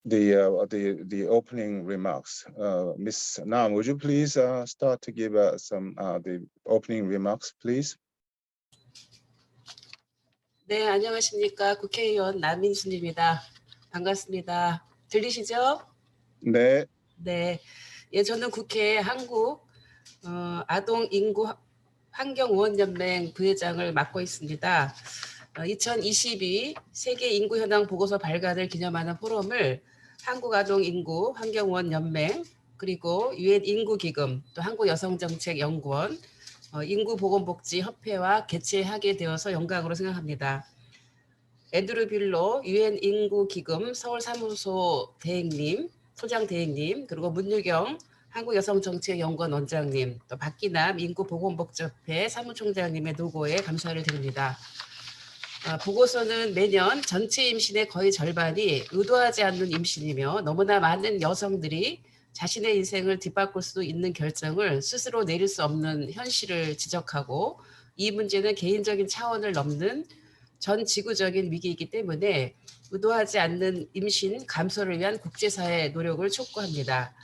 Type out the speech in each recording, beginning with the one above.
the opening remarks. Ms. Nam, would you please start to give some the opening remarks, please? 네, 안녕하십니까. 국회의원 남인순입니다. 반갑습니다. 들리시죠? 네. 네, 예, 저는 국회 한국아동인구환경연맹 부회장을 맡고 있습니다. 2022 세계인구현황 보고서 발간을 기념하는 포럼을 한국아동인구환경연맹 그리고 유엔인구기금 또 한국여성정책연구원 인구보건복지협회와 개최하게 되어서 영광으로 생각합니다. 앤드류 빌로 유엔인구기금 서울사무소 대행님, 소장 대행님, 그리고 문유경 한국여성정책연구원 원장님, 또 박기남 인구보건복지협회 사무총장님의 노고에 감사를 드립니다. 보고서는 매년 전체 임신의 거의 절반이 의도하지 않는 임신이며 너무나 많은 여성들이 자신의 인생을 뒤바꿀 수도 있는 결정을 스스로 내릴 수 없는 현실을 지적하고 이 문제는 개인적인 차원을 넘는 전 지구적인 위기이기 때문에 의도하지 않는 임신 감소를 위한 국제사회의 노력을 촉구합니다.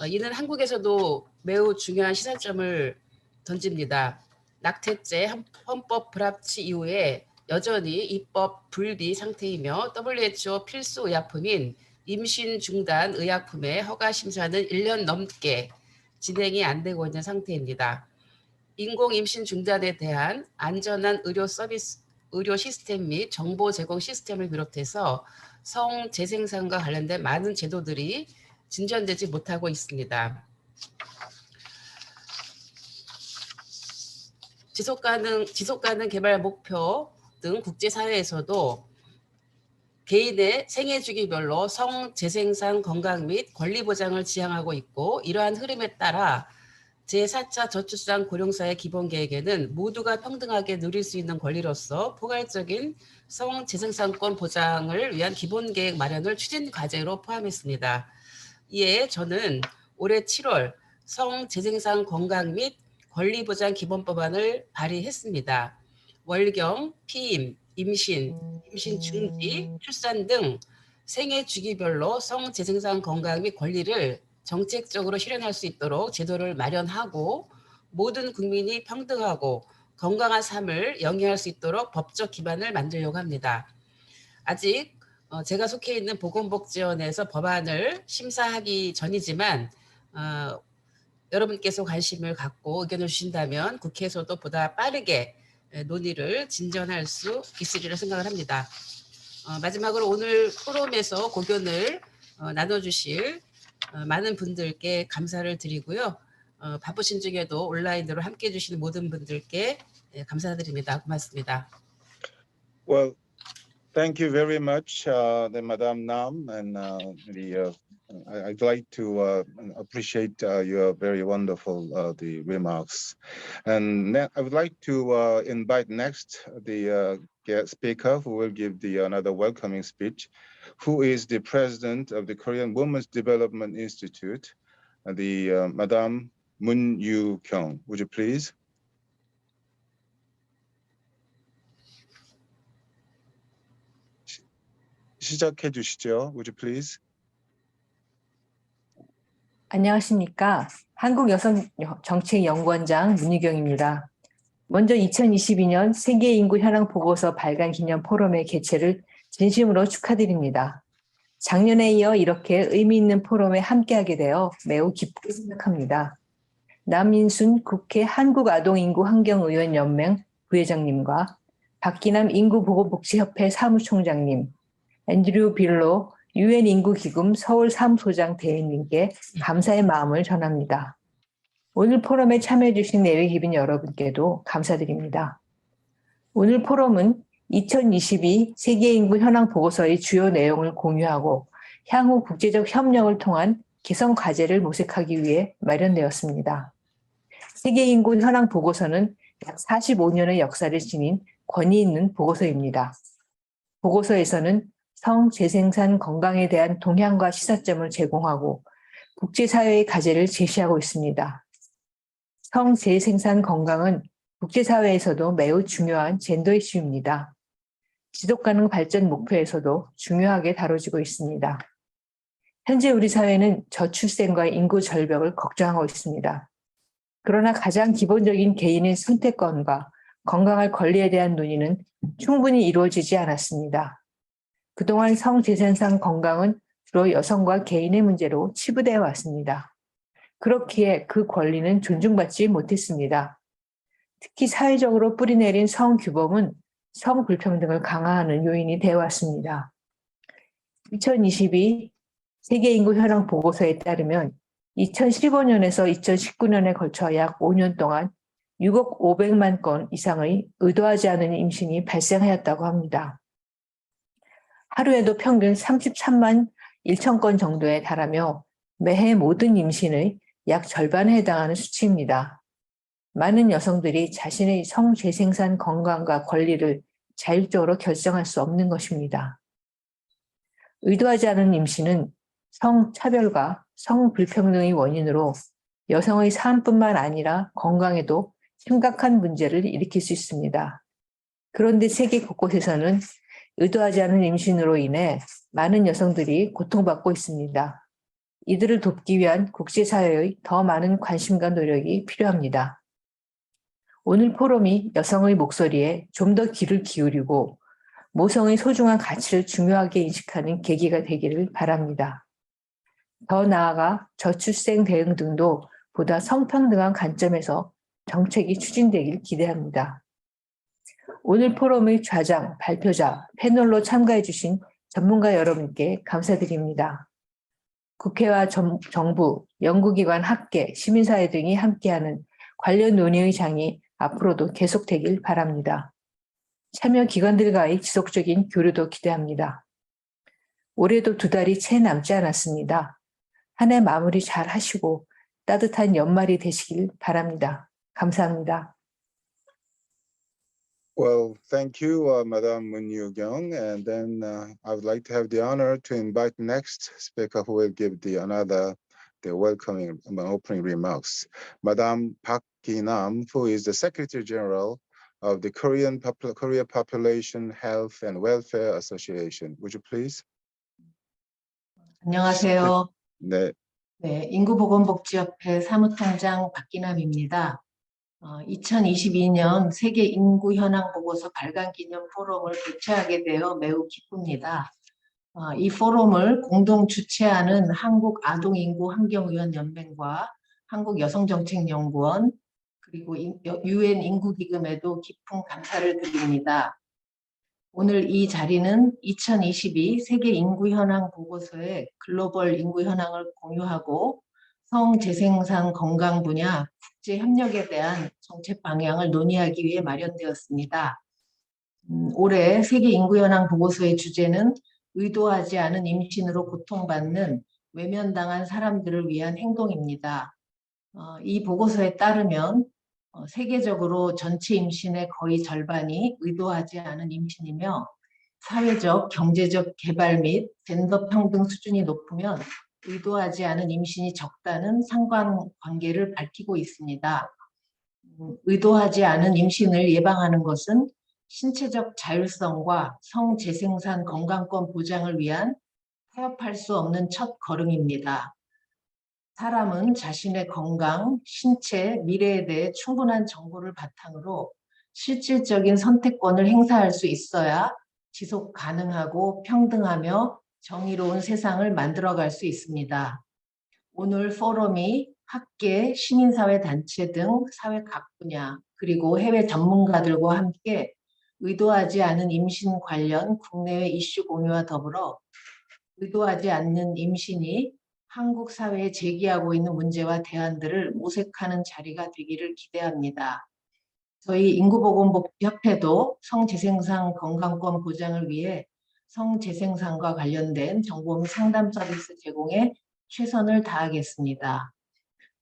이는 한국에서도 매우 중요한 시사점을 던집니다. 낙태죄 헌법 불합치 이후에 여전히 입법 불비 상태이며 WHO 필수 의약품인 임신 중단 의약품의 허가 심사는 1년 넘게 진행이 안 되고 있는 상태입니다. 인공 임신 중단에 대한 안전한 의료 시스템 및 정보 제공 시스템을 비롯해서 성재생산과 관련된 많은 제도들이 진전되지 못하고 있습니다. 지속가능 개발 목표 등 국제사회에서도 개인의 생애 주기별로 성재생산 건강 및 권리 보장을 지향하고 있고 이러한 흐름에 따라 제4차 저출산 고령사회 기본계획에는 모두가 평등하게 누릴 수 있는 권리로서 포괄적인 성재생산권 보장을 위한 기본계획 마련을 추진 과제로 포함했습니다. 이에 저는 올해 7월 성재생산 건강 및 권리 보장 기본법안을 발의했습니다. 월경, 피임, 임신 중지, 출산 등 생애 주기별로 성재생산 건강 및 권리를 정책적으로 실현할 수 있도록 제도를 마련하고 모든 국민이 평등하고 건강한 삶을 영위할 수 있도록 법적 기반을 만들려고 합니다. 아직 제가 속해 있는 보건복지원에서 법안을 심사하기 전이지만 여러분께서 관심을 갖고 의견을 주신다면 국회에서도 보다 빠르게 논의를 진전할 수 있으리라 생각을 합니다. 마지막으로 오늘 포럼에서 고견을 나눠주실 많은 분들께 감사를 드리고요. 바쁘신 중에도 온라인으로 함께해 주시는 모든 분들께 감사드립니다. 고맙습니다. Well, thank you very much, Madam Nam, and I'd like to appreciate your very wonderful the remarks, and I would like to invite next the guest speaker who will give another welcoming speech, who is the president of the Korean Women's Development Institute, the Madam Moon Yu-kyung. Would you please? 시작해 주시죠. Would you please? 안녕하십니까. 한국여성정책연구원장 문유경입니다. 먼저 2022년 세계인구현황 보고서 발간 기념 포럼의 개최를 진심으로 축하드립니다. 작년에 이어 이렇게 의미 있는 포럼에 함께하게 되어 매우 기쁘게 생각합니다. 남인순 국회 한국아동인구환경연맹 부회장님과 박기남 인구보건복지협회 사무총장님, 앤드류 빌로 유엔인구기금 서울사무소장 대행님께 감사의 마음을 전합니다. 오늘 포럼에 참여해 주신 내외기빈 여러분께도 감사드립니다. 오늘 포럼은 2022 세계인구 현황 보고서의 주요 내용을 공유하고 향후 국제적 협력을 통한 개선 과제를 모색하기 위해 마련되었습니다. 세계인구 현황 보고서는 약 45년의 역사를 지닌 권위 있는 보고서입니다. 보고서에서는 성재생산 건강에 대한 동향과 시사점을 제공하고 국제사회의 과제를 제시하고 있습니다. 성재생산 건강은 국제사회에서도 매우 중요한 젠더 이슈입니다. 지속가능 발전 목표에서도 중요하게 다뤄지고 있습니다. 현재 우리 사회는 저출생과 인구 절벽을 걱정하고 있습니다. 그러나 가장 기본적인 개인의 선택권과 건강할 권리에 대한 논의는 충분히 이루어지지 않았습니다. 그동안 성재생상 건강은 주로 여성과 개인의 문제로 치부되어 왔습니다. 그렇기에 그 권리는 존중받지 못했습니다. 특히 사회적으로 뿌리내린 성규범은 성불평등을 강화하는 요인이 되어 왔습니다. 2022 세계인구 현황 보고서에 따르면 2015년에서 2019년에 걸쳐 약 5년 동안 6억 500만 건 이상의 의도하지 않은 임신이 발생하였다고 합니다. 하루에도 평균 33만 1천 건 정도에 달하며 매해 모든 임신의 약 절반에 해당하는 수치입니다. 많은 여성들이 자신의 성재생산 건강과 권리를 자율적으로 결정할 수 없는 것입니다. 의도하지 않은 임신은 성차별과 성불평등의 원인으로 여성의 삶뿐만 아니라 건강에도 심각한 문제를 일으킬 수 있습니다. 그런데 세계 곳곳에서는 의도하지 않은 임신으로 인해 많은 여성들이 고통받고 있습니다. 이들을 돕기 위한 국제사회의 더 많은 관심과 노력이 필요합니다. 오늘 포럼이 여성의 목소리에 좀 더 귀를 기울이고 모성의 소중한 가치를 중요하게 인식하는 계기가 되기를 바랍니다. 더 나아가 저출생 대응 등도 보다 성평등한 관점에서 정책이 추진되길 기대합니다. 오늘 포럼의 좌장, 발표자, 패널로 참가해 주신 전문가 여러분께 감사드립니다. 국회와 정부, 연구기관, 학계, 시민사회 등이 함께하는 관련 논의의 장이 앞으로도 계속되길 바랍니다. 참여 기관들과의 지속적인 교류도 기대합니다. 올해도 2달이 채 남지 않았습니다. 한 해 마무리 잘 하시고 따뜻한 연말이 되시길 바랍니다. 감사합니다. Well, thank you, Madam Moon Yu-kyung. And then I would like to have the honor to invite next speaker who will give the welcoming opening remarks. Madam Park Ki-nam, who is the Secretary General of the Korea Population Health and Welfare Association. Would you please? 안녕하세요. 네. 네, 인구보건복지협회 사무통장 박기남입니다. 2022년 세계 인구 현황 보고서 발간 기념 포럼을 개최하게 되어 매우 기쁩니다. 이 포럼을 공동 주최하는 한국아동인구환경연맹과 한국여성정책연구원 그리고 유엔인구기금에도 깊은 감사를 드립니다. 오늘 이 자리는 2022 세계 인구 현황 보고서의 글로벌 인구 현황을 공유하고 성재생산 건강 분야 국제 협력에 대한 정책 방향을 논의하기 위해 마련되었습니다. 올해 세계 인구 현황 보고서의 주제는 의도하지 않은 임신으로 고통받는 외면당한 사람들을 위한 행동입니다. 이 보고서에 따르면 세계적으로 전체 임신의 거의 절반이 의도하지 않은 임신이며 사회적, 경제적 개발 및 젠더 평등 수준이 높으면 의도하지 않은 임신이 적다는 상관관계를 밝히고 있습니다. 의도하지 않은 임신을 예방하는 것은 신체적 자율성과 성재생산 건강권 보장을 위한 타협할 수 없는 첫 걸음입니다. 사람은 자신의 건강, 신체, 미래에 대해 충분한 정보를 바탕으로 실질적인 선택권을 행사할 수 있어야 지속 가능하고 평등하며 정의로운 세상을 만들어갈 수 있습니다. 오늘 포럼이 학계, 시민사회 단체 등 사회 각 분야 그리고 해외 전문가들과 함께 의도하지 않은 임신 관련 국내외 이슈 공유와 더불어 의도하지 않는 임신이 한국 사회에 제기하고 있는 문제와 대안들을 모색하는 자리가 되기를 기대합니다. 저희 인구보건복지협회도 성재생산 건강권 보장을 위해 성재생산과 관련된 정보 및 상담 서비스 제공에 최선을 다하겠습니다.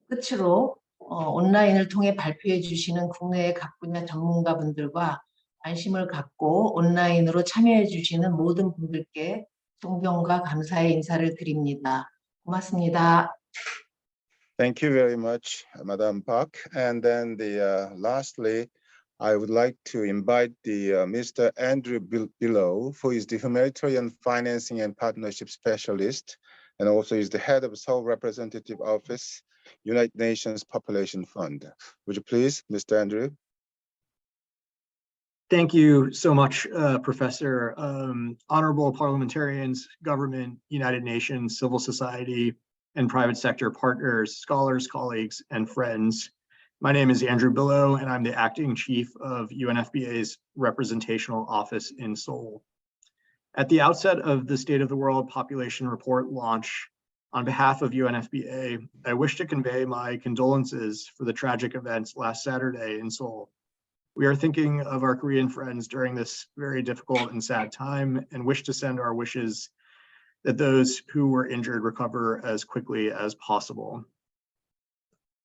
끝으로 온라인을 통해 발표해 주시는 국내의 각 분야 전문가분들과 관심을 갖고 온라인으로 참여해 주시는 모든 분들께 존경과 감사의 인사를 드립니다. 고맙습니다. Thank you very much, Madam Park. And then lastly, I would like to invite the Mr. Andrew Below, who is the Humanitarian Financing and Partnership Specialist, and also is the head of Seoul Representative Office, United Nations Population Fund. Would you please, Mr. Andrew? Thank you so much, Professor. Honorable parliamentarians, government, United Nations, civil society, and private sector partners, scholars, colleagues, and friends. My name is Andrew Below, and I'm the acting chief of UNFPA's representational office in Seoul. At the outset of the State of the World Population Report launch, on behalf of UNFPA, I wish to convey my condolences for the tragic events last Saturday in Seoul. We are thinking of our Korean friends during this very difficult and sad time and wish to send our wishes that those who were injured recover as quickly as possible.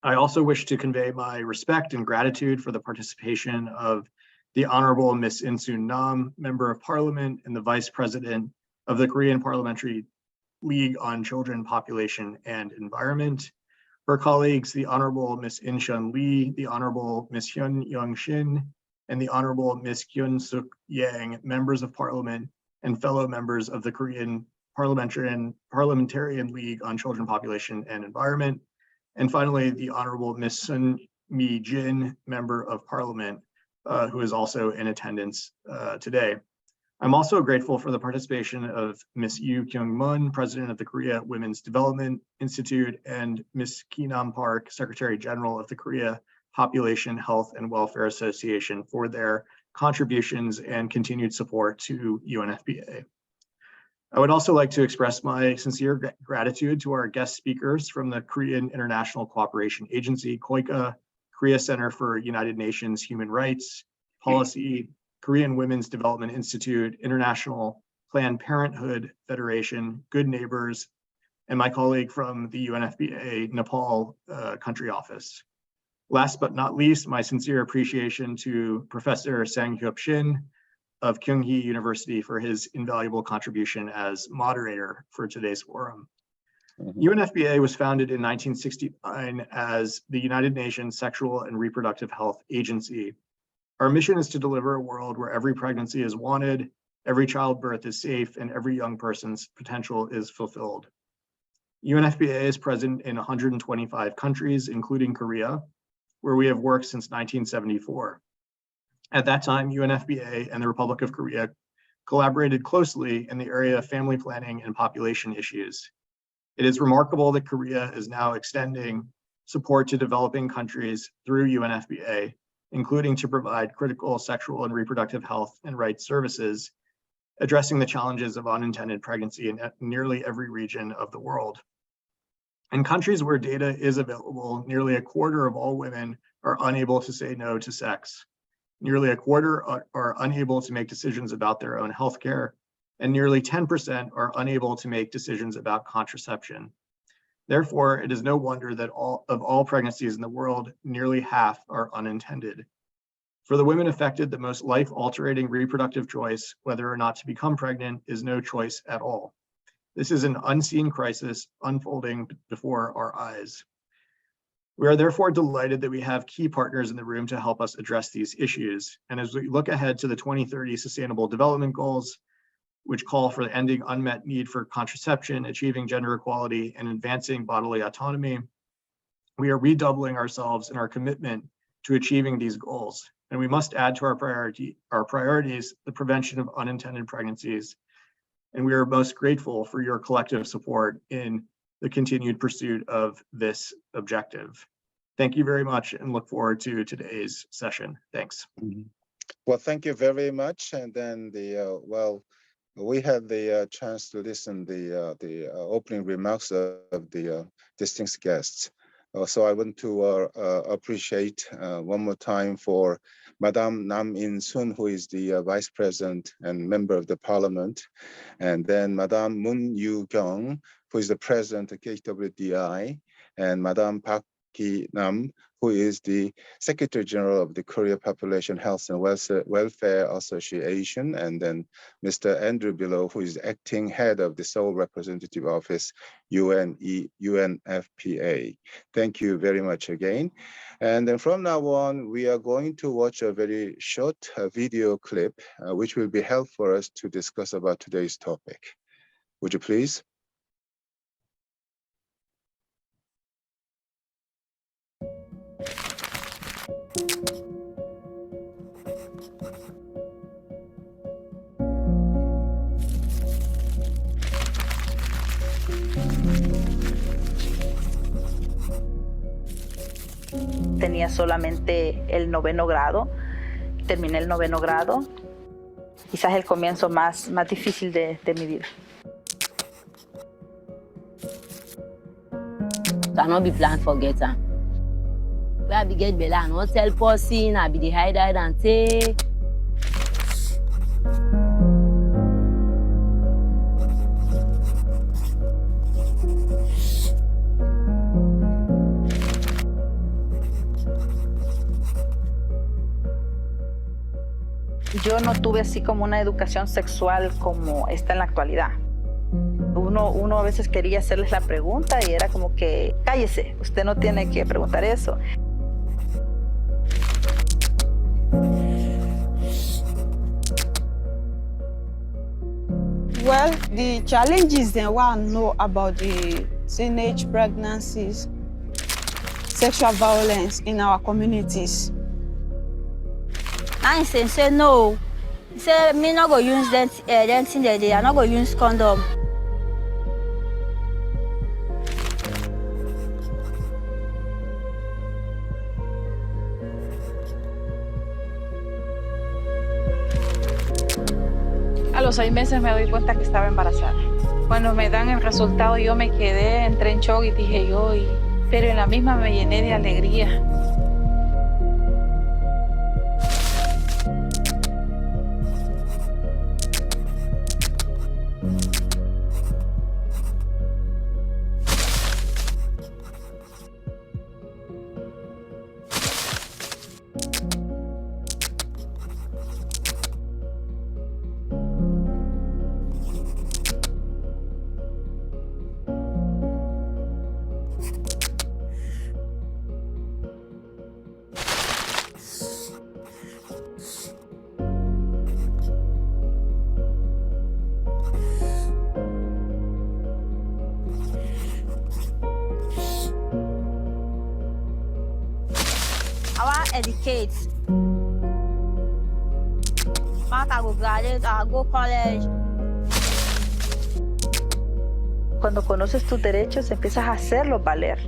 I also wish to convey my respect and gratitude for the participation of the Honorable Ms. In-Soon Nam, Member of Parliament and the Vice President of the Korean Parliamentary League on Children, Population, and Environment. Her colleagues, the Honorable Ms. In-Shun Lee, the Honorable Ms. Hyun Young-shin, and the Honorable Ms. Kyun-Suk Yang, Members of Parliament and fellow members of the Korean Parliamentarian League on Children, Population, and Environment. And finally, the Honorable Ms. Sun Mi-jin, Member of Parliament, who is also in attendance today. I'm also grateful for the participation of Ms. Yoo Kyung-mun, President of the Korea Women's Development Institute, and Ms. Ki-nam Park, Secretary General of the Korea Population Health and Welfare Association, for their contributions and continued support to UNFPA. I would also like to express my sincere gratitude to our guest speakers from the Korean International Cooperation Agency, KoPHWA, Korea Center for United Nations Human Rights Policy, Korean Women's Development Institute, International Planned Parenthood Federation, Good Neighbors, and my colleague from the UNFPA Nepal Country Office. Last but not least, my sincere appreciation to Professor Sang-Hyuk Shin of Kyunghee University for his invaluable contribution as moderator for today's forum. UNFPA was founded in 1969 as the United Nations Sexual and Reproductive Health Agency. Our mission is to deliver a world where every pregnancy is wanted, every childbirth is safe, and every young person's potential is fulfilled. UNFPA is present in 125 countries, including Korea, where we have worked since 1974. At that time, UNFPA and the Republic of Korea collaborated closely in the area of family planning and population issues. It is remarkable that Korea is now extending support to developing countries through UNFPA, including to provide critical sexual and reproductive health and rights services, addressing the challenges of unintended pregnancy in nearly every region of the world. In countries where data is available, nearly a quarter of all women are unable to say no to sex. Nearly a quarter are unable to make decisions about their own healthcare, and nearly 10% are unable to make decisions about contraception. Therefore, it is no wonder that of all pregnancies in the world, nearly half are unintended. For the women affected, the most life-altering reproductive choice, whether or not to become pregnant, is no choice at all. This is an unseen crisis unfolding before our eyes. We are therefore delighted that we have key partners in the room to help us address these issues. And as we look ahead to the 2030 Sustainable Development Goals, which call for the ending unmet need for contraception, achieving gender equality, and advancing bodily autonomy, we are redoubling ourselves in our commitment to achieving these goals. And we must add to our priorities the prevention of unintended pregnancies. And we are most grateful for your collective support in the continued pursuit of this objective. Thank you very much and look forward to today's session. Thanks. Well, thank you very much. And then we had the chance to listen the opening remarks of the distinguished guests. So I want to appreciate one more time for Madame Nam In-soon, who is the Vice President and Member of the Parliament, and then Madame Moon Yoo-kyung, who is the President of KWDI, and Madame Park Ki Nam, who is the Secretary General of the Korea Population Health and Welfare Association, and then Mr. Andrew Below, who is acting head of the Seoul Representative Office, UNFPA. Thank you very much again. And then from now on, we are going to watch a very short video clip, which will be helpful for us to discuss about today's topic. Would you please? Tenía solamente el 9º grado, terminé el 9º grado, quizás el comienzo más difícil de mi vida. Cannot be planned for get am. Where I be get belle, I no tell person, I be the hide and take. Yo no tuve así como una educación sexual como está en la actualidad. Uno a veces quería hacerles la pregunta y era como que, cállese, usted no tiene que preguntar eso. Well, the challenges then what I know about the teenage pregnancies, sexual violence in our communities. I say no. Say me not go use that thing that day. I not go use condom. A los 6 meses me doy cuenta que estaba embarazada. Cuando me dan el resultado yo me quedé, entré en shock y dije yo, pero en la misma me llené de alegría. Educate. Mark, I go graduate, I go college. Cuando conoces tus derechos, empiezas a hacerlos valer.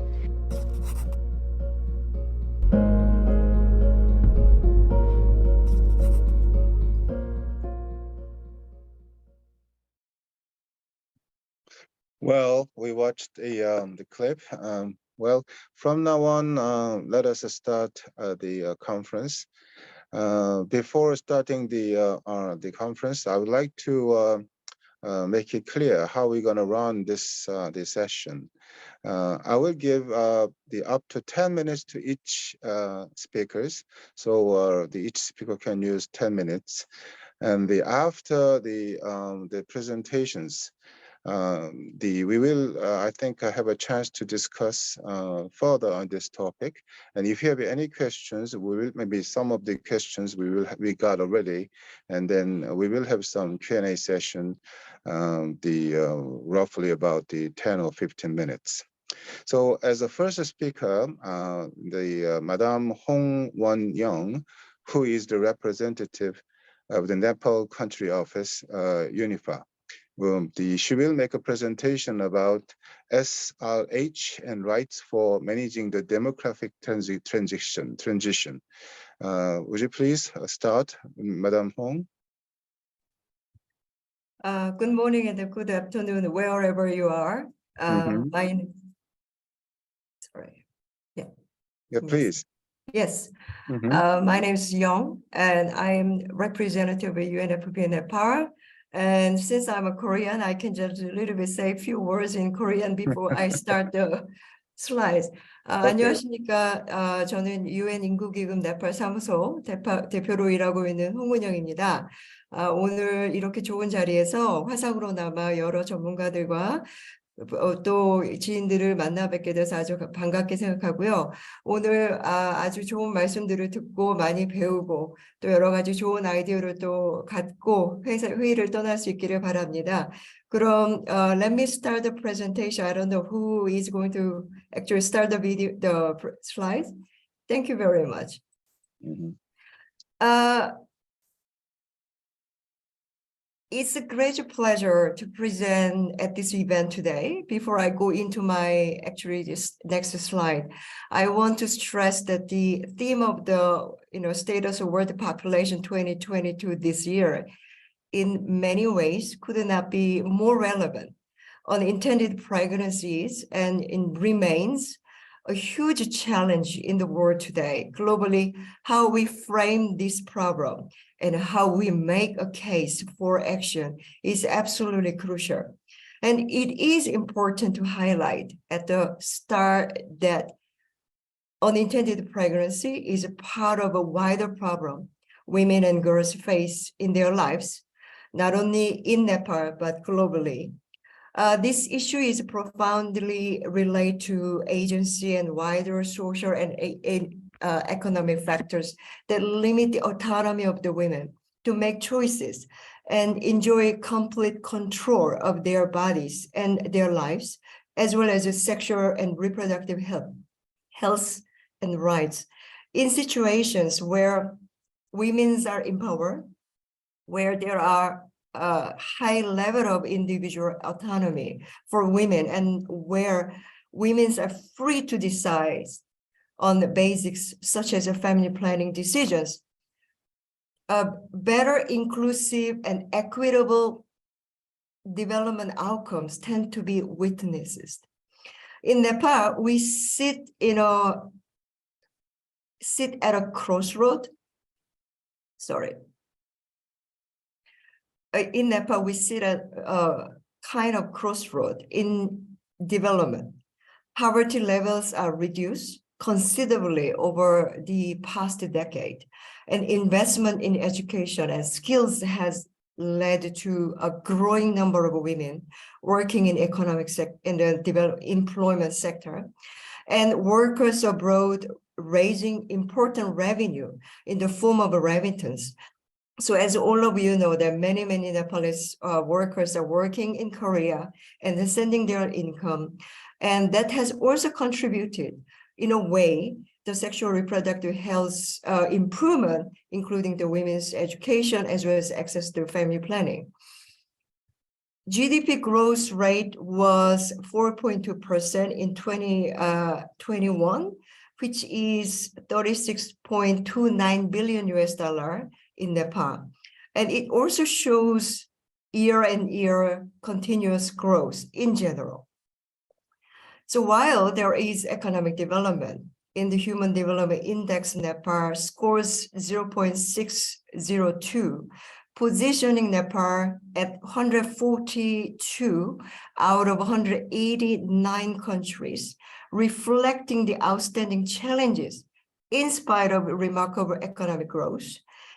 Well, we watched the clip. Well, from now on, let us start the conference. Before starting the conference, I would like to make it clear how we're going to run this session. I will give the up to 10 minutes to each speakers, so each speaker can use 10 minutes. And after the presentations, we will, I think, have a chance to discuss further on this topic. And if you have any questions, maybe some of the questions we got already, and then we will have some Q&A session, roughly about 10 or 15 minutes. So as the first speaker, Madame Hong Won-young, who is the representative of the Nepal Country Office, UNFPA. She will make a presentation about SRH and rights for managing the demographic transition. Would you please start, Madame Hong? Good morning and good afternoon, wherever you are. Yeah, please. Yes. My name is Young, and I am representative of UNFPA Nepal. And since I'm a Korean, I can just a little bit say a few words in Korean before I start the slides. 안녕하십니까. 저는 유엔인구기금 네팔 사무소 대표로 일하고 있는 홍문영입니다. 오늘 이렇게 좋은 자리에서 화상으로 남아 여러 전문가들과 또 지인들을 만나 뵙게 돼서 아주 반갑게 생각하고요. 오늘 아주 좋은 말씀들을 듣고 많이 배우고 또 여러 가지 좋은 아이디어를 또 갖고 회의를 떠날 수 있기를 바랍니다. 그럼 let me start the presentation. I don't know who is going to actually start the video, the slides. Thank you very much. It's a great pleasure to present at this event today. Before I go into my this next slide, I want to stress that the theme of the status of world population 2022 this year, in many ways, could not be more relevant. Unintended pregnancies and it remains a huge challenge in the world today. Globally, how we frame this problem and how we make a case for action is absolutely crucial. And it is important to highlight at the start that unintended pregnancy is a part of a wider problem women and girls face in their lives, not only in Nepal, but globally. This issue is profoundly related to agency and wider social and economic factors that limit the autonomy of the women to make choices and enjoy complete control of their bodies and their lives, as well as sexual and reproductive health and rights. In situations where women are empowered, where there are a high level of individual autonomy for women and where women are free to decide on the basics such as family planning decisions, better inclusive and equitable development outcomes tend to be witnessed. In Nepal, we sit at a crossroad. In Nepal, we sit at a kind of crossroad in development. Poverty levels are reduced considerably over the past decade, and investment in education and skills has led to a growing number of women working in in the employment sector, and workers abroad raising important revenue in the form of a remittance. So as all of you know, that many Nepalese workers are working in Korea and sending their income, and that has also contributed in a way the sexual reproductive health improvement, including the women's education as well as access to family planning. GDP growth rate was 4.2% in 2021, which is $36.29 billion in Nepal. And it also shows year-on-year continuous growth in general. So while there is economic development, in the Human Development Index, Nepal scores 0.602, positioning Nepal at 142 out of 189 countries, reflecting the outstanding challenges in spite of remarkable economic growth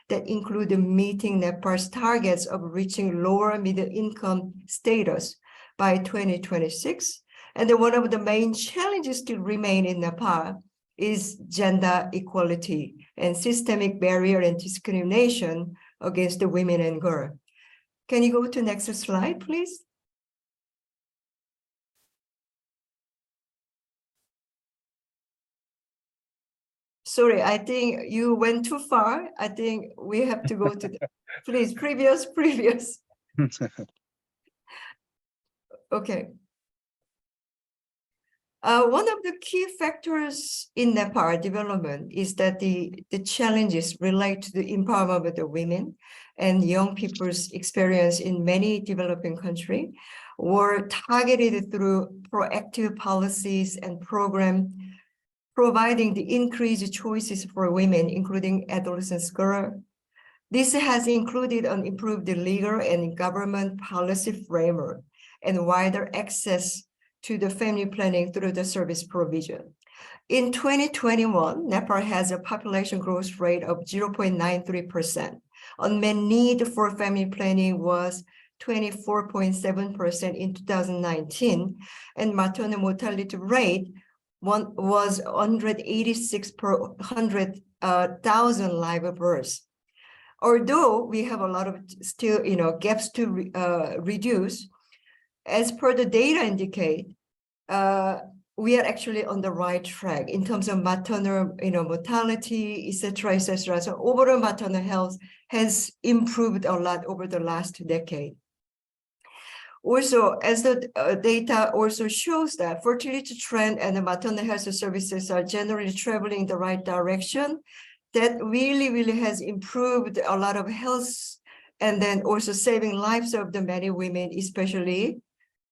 that include meeting Nepal's targets of reaching lower middle income status by 2026. And one of the main challenges still remain in Nepal is gender equality and systemic barrier and discrimination against the women and girls. Can you go to next slide, please? Sorry, I think you went too far. I think we have to go to the, please, previous. Okay. One of the key factors in Nepal development is that the challenges relate to the empowerment of the women and young people's experience in many developing countries were targeted through proactive policies and programs providing the increased choices for women, including adolescent girls. This has included an improved legal and government policy framework and wider access to the family planning through the service provision. In 2021, Nepal has a population growth rate of 0.93%. Unmet need for family planning was 24.7% in 2019, and maternal mortality rate was 186 per 100,000 live births. Although we have a lot of still, gaps to reduce, as per the data indicate, we are actually on the right track in terms of maternal, mortality, etc., etc. So overall maternal health has improved a lot over the last decade. Also, as the data also shows that fertility trend and the maternal health services are generally traveling in the right direction, that really has improved a lot of health and then also saving lives of the many women, especially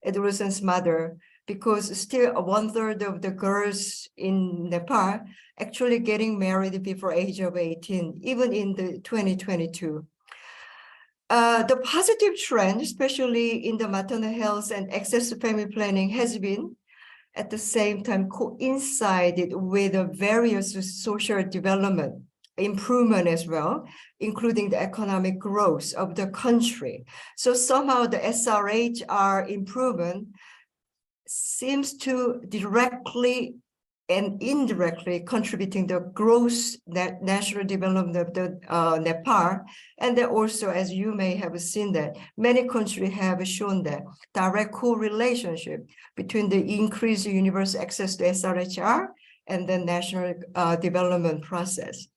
adolescent mother, because still 1/3 of the girls in Nepal actually getting married before age of 18, even in the 2022. The positive trend, especially in the maternal health and access to family planning, has been at the same time coincided with the various social development improvement as well, including the economic growth of the country. So somehow the SRHR improvement seems to directly and indirectly contributing the gross national development of the Nepal. And then also, as you may have seen that, many countries have shown that direct correlationship between the increased universal access to SRHR and the national development process.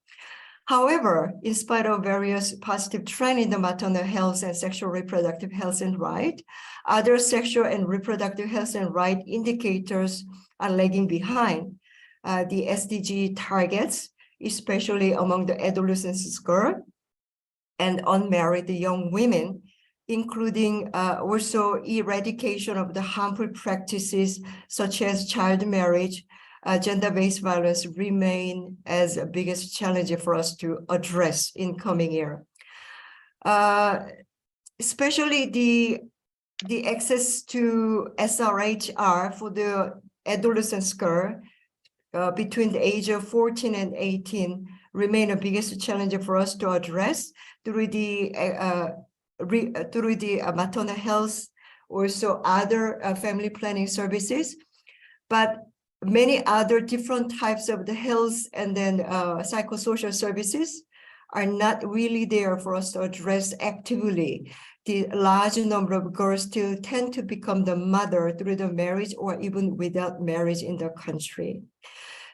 However, in spite of various positive trends in the maternal health and sexual reproductive health and right, other sexual and reproductive health and right indicators are lagging behind the SDG targets, especially among the adolescent girls and unmarried young women, including also eradication of the harmful practices such as child marriage. Gender-based violence remain as the biggest challenge for us to address in coming year. Especially the access to SRHR for the adolescent girl between the age of 14 and 18 remain the biggest challenge for us to address through the maternal health, also other family planning services, but many other different types of the health and then psychosocial services are not really there for us to address actively. The large number of girls still tend to become the mother through the marriage or even without marriage in the country.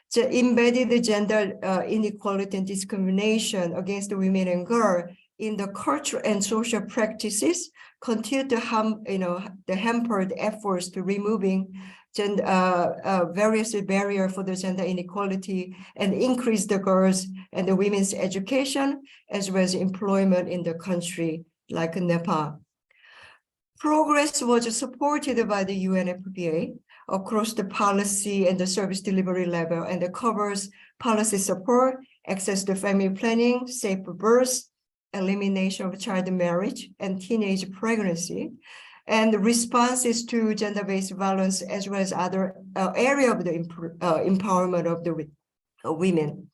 So embedded gender inequality and discrimination against the women and girls in the culture and social practices continue to hamper the efforts to removing various barriers for the gender inequality and increase the girls and the women's education as well as employment in the country like Nepal. Progress was supported by the UNFPA across the policy and the service delivery level, and it covers policy support, access to family planning, safe birth, elimination of child marriage and teenage pregnancy, and the responses to gender-based violence as well as other area of the empowerment of the women.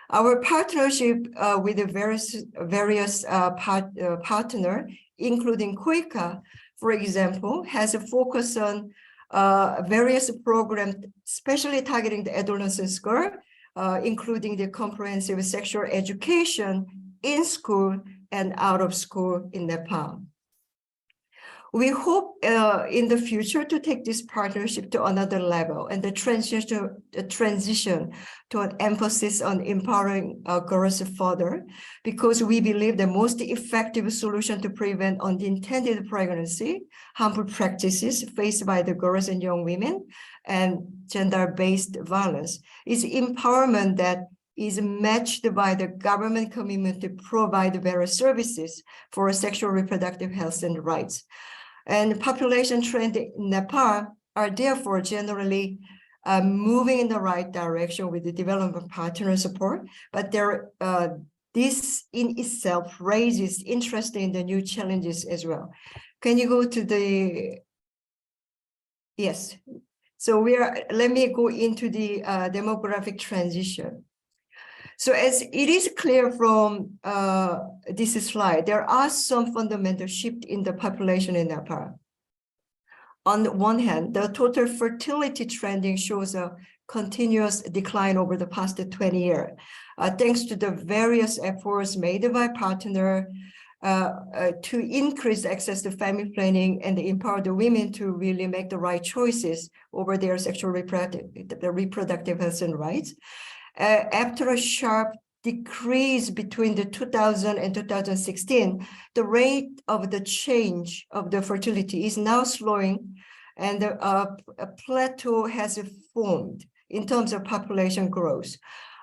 Our partnership with the various partners, including KoPHWA, for example, has a focus on various programs, especially targeting the adolescent girl, including the comprehensive sexual education in school and out of school in Nepal. We hope in the future to take this partnership to another level and the transition to an emphasis on empowering girls further, because we believe the most effective solution to prevent unintended pregnancy, harmful practices faced by the girls and young women, and gender-based violence is empowerment that is matched by the government commitment to provide various services for sexual reproductive health and rights. And population trend in Nepal are therefore generally moving in the right direction with the development partner support, but this in itself raises interest in the new challenges as well. Can you go to the Yes. So let me go into the demographic transition. So as it is clear from this slide, there are some fundamental shifts in the population in Nepal. On the one hand, the total fertility trending shows a continuous decline over the past 20 years, thanks to the various efforts made by partners to increase access to family planning and empower the women to really make the right choices over their sexual reproductive health and rights. After a sharp decrease between the 2000 and 2016, the rate of the change of the fertility is now slowing, and a plateau has formed in terms of population growth.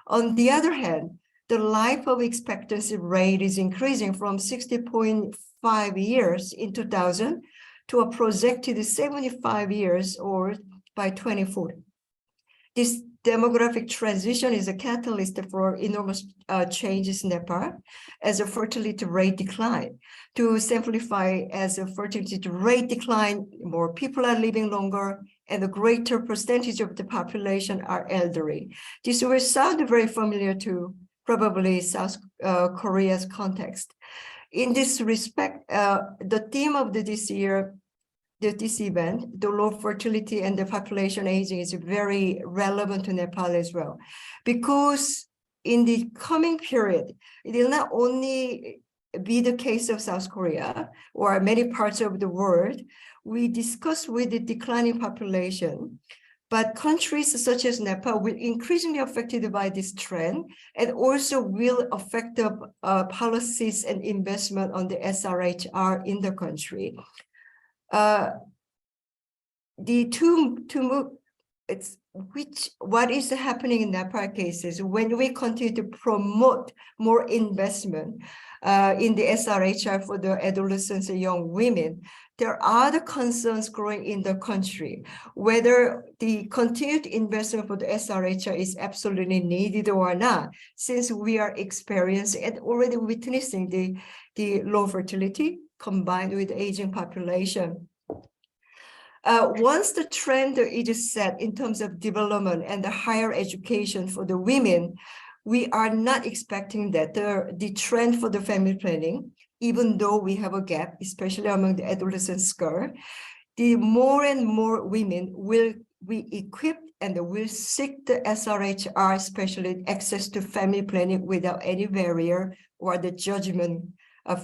On the other hand, the life expectancy rate is increasing from 60.5 years in 2000 to a projected 75 years old by 2040. This demographic transition is a catalyst for enormous changes in Nepal as a fertility rate decline. To simplify, as a fertility rate decline, more people are living longer and a greater percentage of the population are elderly. This will sound very familiar to probably South Korea's context. In this respect, the theme of this year, this event, the low fertility and the population aging, is very relevant to Nepal as well, because in the coming period, it will not only be the case of South Korea or many parts of the world. We discussed with the declining population, but countries such as Nepal will increasingly affected by this trend and also will affect the policies and investment on the SRHR in the country. What is happening in Nepal cases when we continue to promote more investment in the SRHR for the adolescents and young women, there are the concerns growing in the country, whether the continued investment for the SRHR is absolutely needed or not, since we are experiencing and already witnessing the low fertility combined with aging population. Once the trend is set in terms of development and the higher education for the women, we are not expecting that the trend for the family planning, even though we have a gap, especially among the adolescent girls, the more and more women will be equipped and will seek the SRHR, especially access to family planning without any barrier or the judgment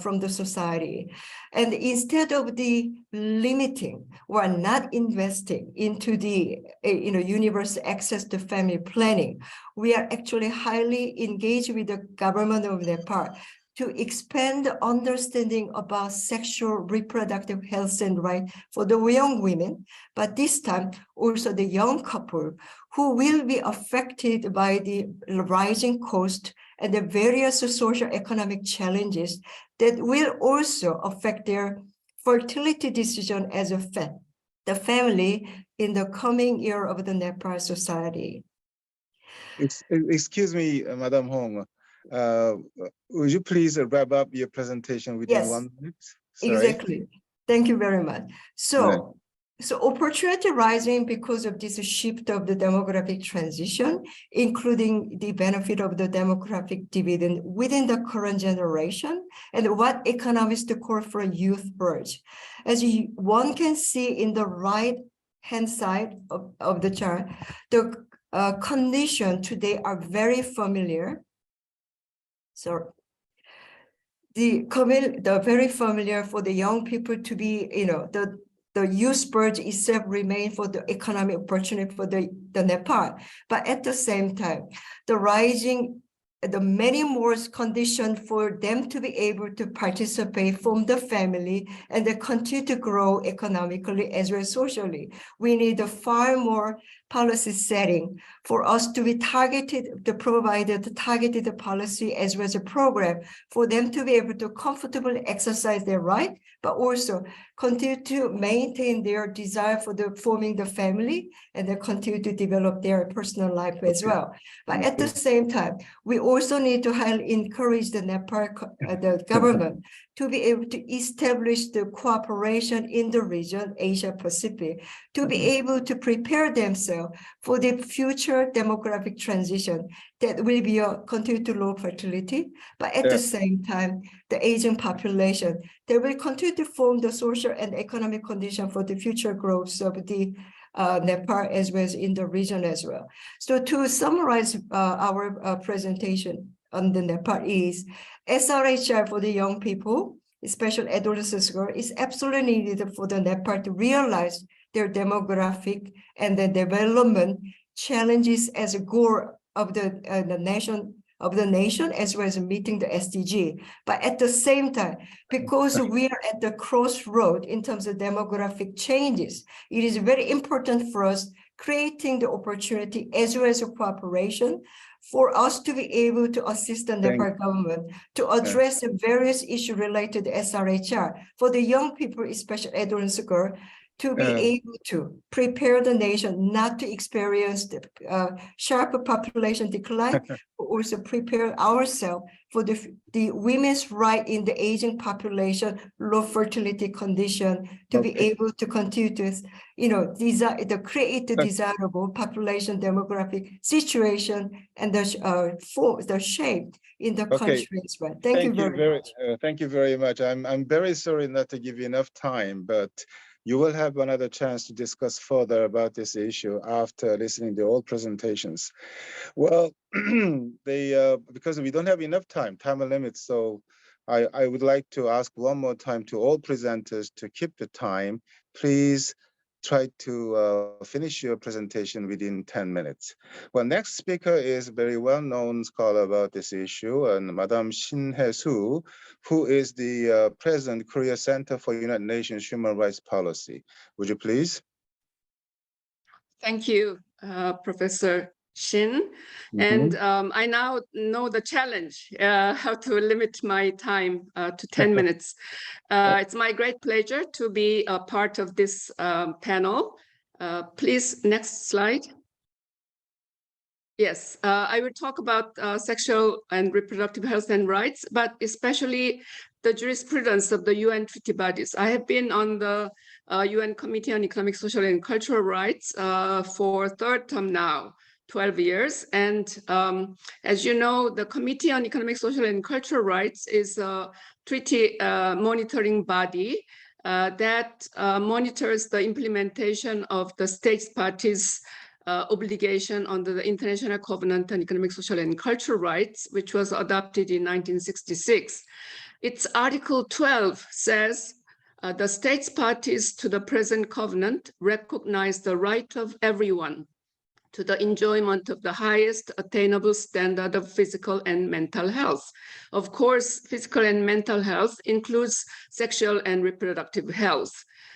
from the society. And instead of the limiting or not investing into the universal access to family planning, we are actually highly engaged with the government of Nepal to expand the understanding about sexual reproductive health and rights for the young women, but this time also the young couple who will be affected by the rising cost and the various social economic challenges that will also affect their fertility decision as the family in the coming year of the Nepal society. Excuse me, Madam Hong. Would you please wrap up your presentation within 1 minute? Sorry. Exactly. Thank you very much. So opportunity rising because of this shift of the demographic transition, including the benefit of the demographic dividend within the current generation, and what economists call for youth birth. As one can see in the right-hand side of the chart, the conditions today are very familiar. So the very familiar for the young people to be, the youth birth itself remain for the economic opportunity for the Nepal. But at the same time, the many more conditions for them to be able to participate from the family and they continue to grow economically as well as socially. We need a far more policy setting for us to be targeted, to provide the targeted policy as well as a program for them to be able to comfortably exercise their right, but also continue to maintain their desire for forming the family and they continue to develop their personal life as well. But at the same time, we also need to highly encourage the Nepal the government to be able to establish the cooperation in the region, Asia Pacific, to be able to prepare themselves for the future demographic transition that will be a continue to low fertility, but at the same time, the aging population, they will continue to form the social and economic condition for the future growth of the Nepal as well as in the region as well. So to summarize our presentation on the Nepal is SRHR for the young people, especially adolescents girls, is absolutely needed for the Nepal to realize their demographic and the development challenges as a goal of the nation as well as meeting the SDG. But at the same time, because we are at the crossroad in terms of demographic changes, it is very important for us creating the opportunity as well as a cooperation for us to be able to assist the Nepal government to address the various issues related to SRHR for the young people, especially adolescent girls, to be able to prepare the nation not to experience the sharp population decline, but also prepare ourselves for the women's right in the aging population, low fertility condition, to be able to continue to, create the desirable population demographic situation and the shape in the country as well. Thank you very much. Thank you very much. I'm very sorry not to give you enough time, but you will have another chance to discuss further about this issue after listening to all presentations. Well, because we don't have enough time limits, so I would like to ask one more time to all presenters to keep the time. Please try to finish your presentation within 10 minutes. Well, next speaker is a very well-known scholar about this issue, and Madame Shin Hae-soo, who is the President, Korea Center for United Nations Human Rights Policy. Would you please? Thank you, Professor Shin. And I now know the challenge, how to limit my time to 10 minutes. It's my great pleasure to be a part of this panel. Please, next slide. Yes, I will talk about sexual and reproductive health and rights, but especially the jurisprudence of the UN treaty bodies. I have been on the UN Committee on Economic, Social, and Cultural Rights for third term now. 12 years. And as you know, the Committee on Economic, Social, and Cultural Rights is a treaty monitoring body that monitors the implementation of the states parties' obligation under the International Covenant on Economic, Social, and Cultural Rights, which was adopted in 1966. Its Article 12 says, the states parties to the present covenant recognize the right of everyone to the enjoyment of the highest attainable standard of physical and mental health. Of course, physical and mental health includes sexual and reproductive health.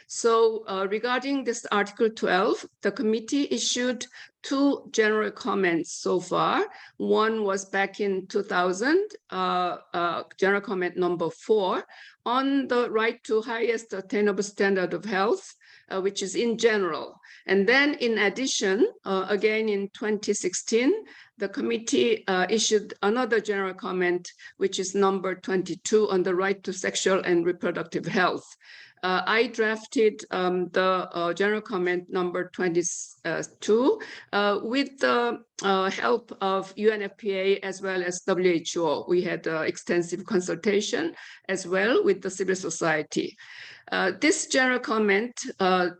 So regarding this Article 12, the committee issued 2 general comments so far. One was back in 2000, general comment number 4, on the right to highest attainable standard of health, which is in general. And then in addition, again in 2016, the committee issued another general comment, which is number 22 on the right to sexual and reproductive health. I drafted the general comment number 22 with the help of UNFPA as well as WHO. We had extensive consultation as well with the civil society. This general comment,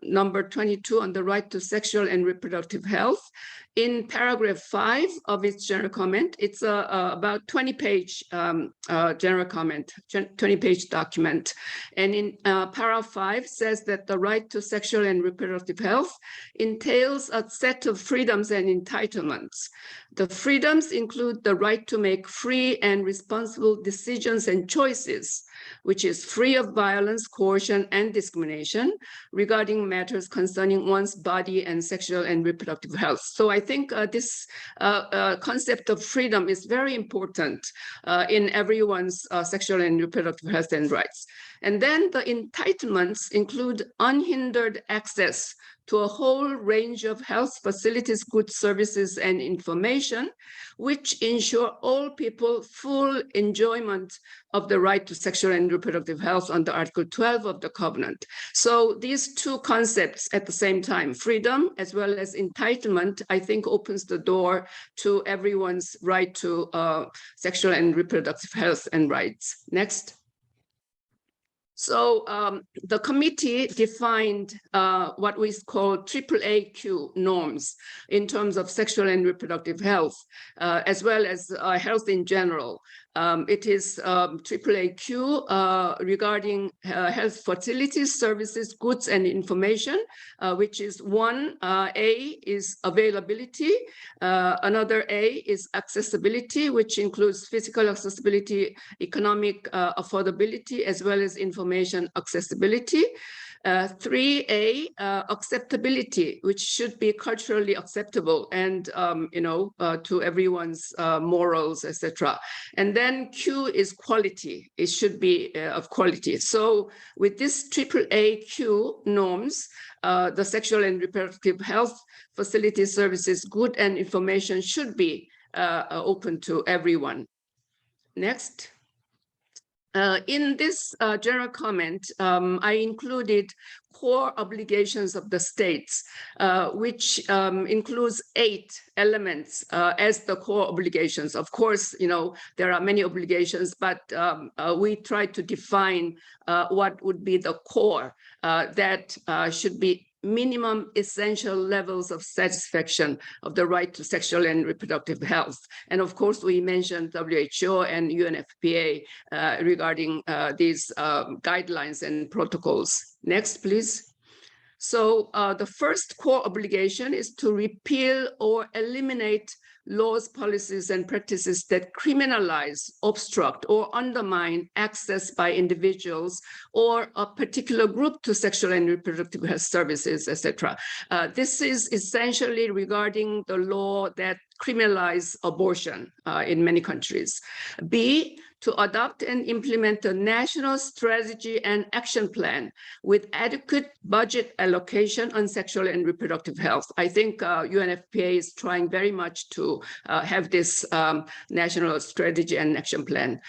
number 22 on the right to sexual and reproductive health, in paragraph 5 of its general comment, it's about 20-page general comment, 20-page document. And in paragraph 5 says that the right to sexual and reproductive health entails a set of freedoms and entitlements. The freedoms include the right to make free and responsible decisions and choices, which is free of violence, coercion, and discrimination regarding matters concerning one's body and sexual and reproductive health. So I think this concept of freedom is very important in everyone's sexual and reproductive health and rights. And then the entitlements include unhindered access to a whole range of health facilities, goods, services, and information, which ensure all people full enjoyment of the right to sexual and reproductive health under Article 12 of the Covenant. So these two concepts at the same time, freedom as well as entitlement, I think opens the door to everyone's right to sexual and reproductive health and rights. Next. So the committee defined what we call AAAQ norms in terms of sexual and reproductive health, as well as health in general. It is AAAQ regarding health facilities, services, goods, and information, which is one, A is availability, another A is accessibility, which includes physical accessibility, economic affordability, as well as information accessibility. 3A, acceptability, which should be culturally acceptable and, to everyone's morals, etc. And then Q is quality. It should be of quality. So with this AAAQ norms, the sexual and reproductive health facilities, services, good and information should be open to everyone. Next. In this general comment, I included core obligations of the states, which includes 8 elements as the core obligations. Of course, there are many obligations, but we try to define what would be the core that should be minimum essential levels of satisfaction of the right to sexual and reproductive health. And of course, we mentioned WHO and UNFPA regarding these guidelines and protocols. Next, please. So the first core obligation is to repeal or eliminate laws, policies, and practices that criminalize, obstruct, or undermine access by individuals or a particular group to sexual and reproductive health services, etc. This is essentially regarding the law that criminalize abortion in many countries. B, to adopt and implement a national strategy and action plan with adequate budget allocation on sexual and reproductive health. I think UNFPA is trying very much to have this national strategy and action plan.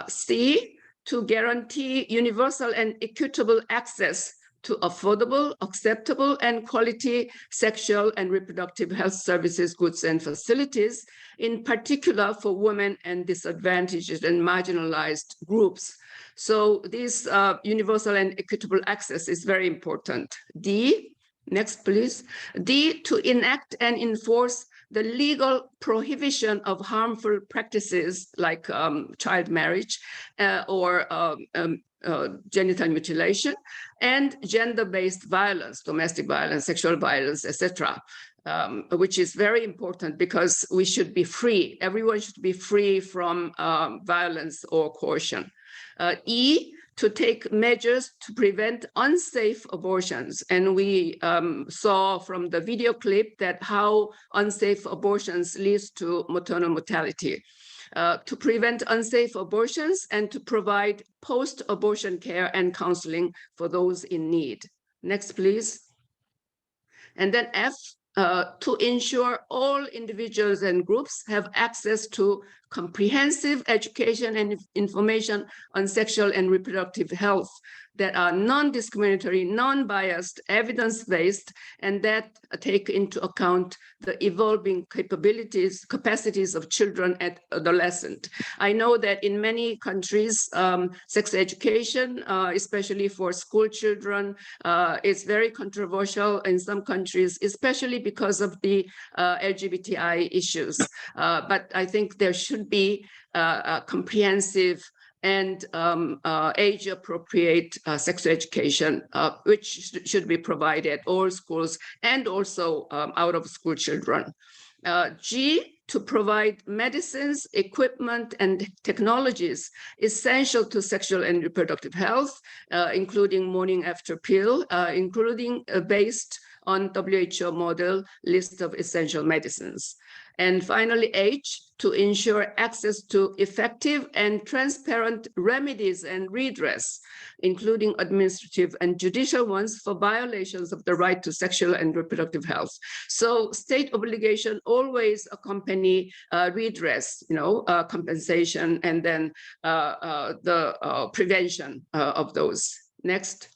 C, to guarantee universal and equitable access to affordable, acceptable, and quality sexual and reproductive health services, goods, and facilities, in particular for women and disadvantaged and marginalized groups. So this universal and equitable access is very important. D, next please. D, to enact and enforce the legal prohibition of harmful practices like child marriage or genital mutilation and gender-based violence, domestic violence, sexual violence, etc., which is very important because we should be free. Everyone should be free from violence or coercion. E, to take measures to prevent unsafe abortions. And we saw from the video clip that how unsafe abortions leads to maternal mortality. To prevent unsafe abortions and to provide post-abortion care and counseling for those in need. Next, please. And then F, to ensure all individuals and groups have access to comprehensive education and information on sexual and reproductive health that are non-discriminatory, non-biased, evidence-based, and that take into account the evolving capacities of children and adolescents. I know that in many countries, sex education, especially for school children, is very controversial in some countries, especially because of the LGBTI issues. But I think there should be a comprehensive and age-appropriate sex education, which should be provided at all schools and also out-of-school children. G, to provide medicines, equipment, and technologies essential to sexual and reproductive health, including morning after pill, including based on WHO model list of essential medicines. And finally, H, to ensure access to effective and transparent remedies and redress, including administrative and judicial ones for violations of the right to sexual and reproductive health. So state obligation always accompany redress, compensation, and then the prevention of those. Next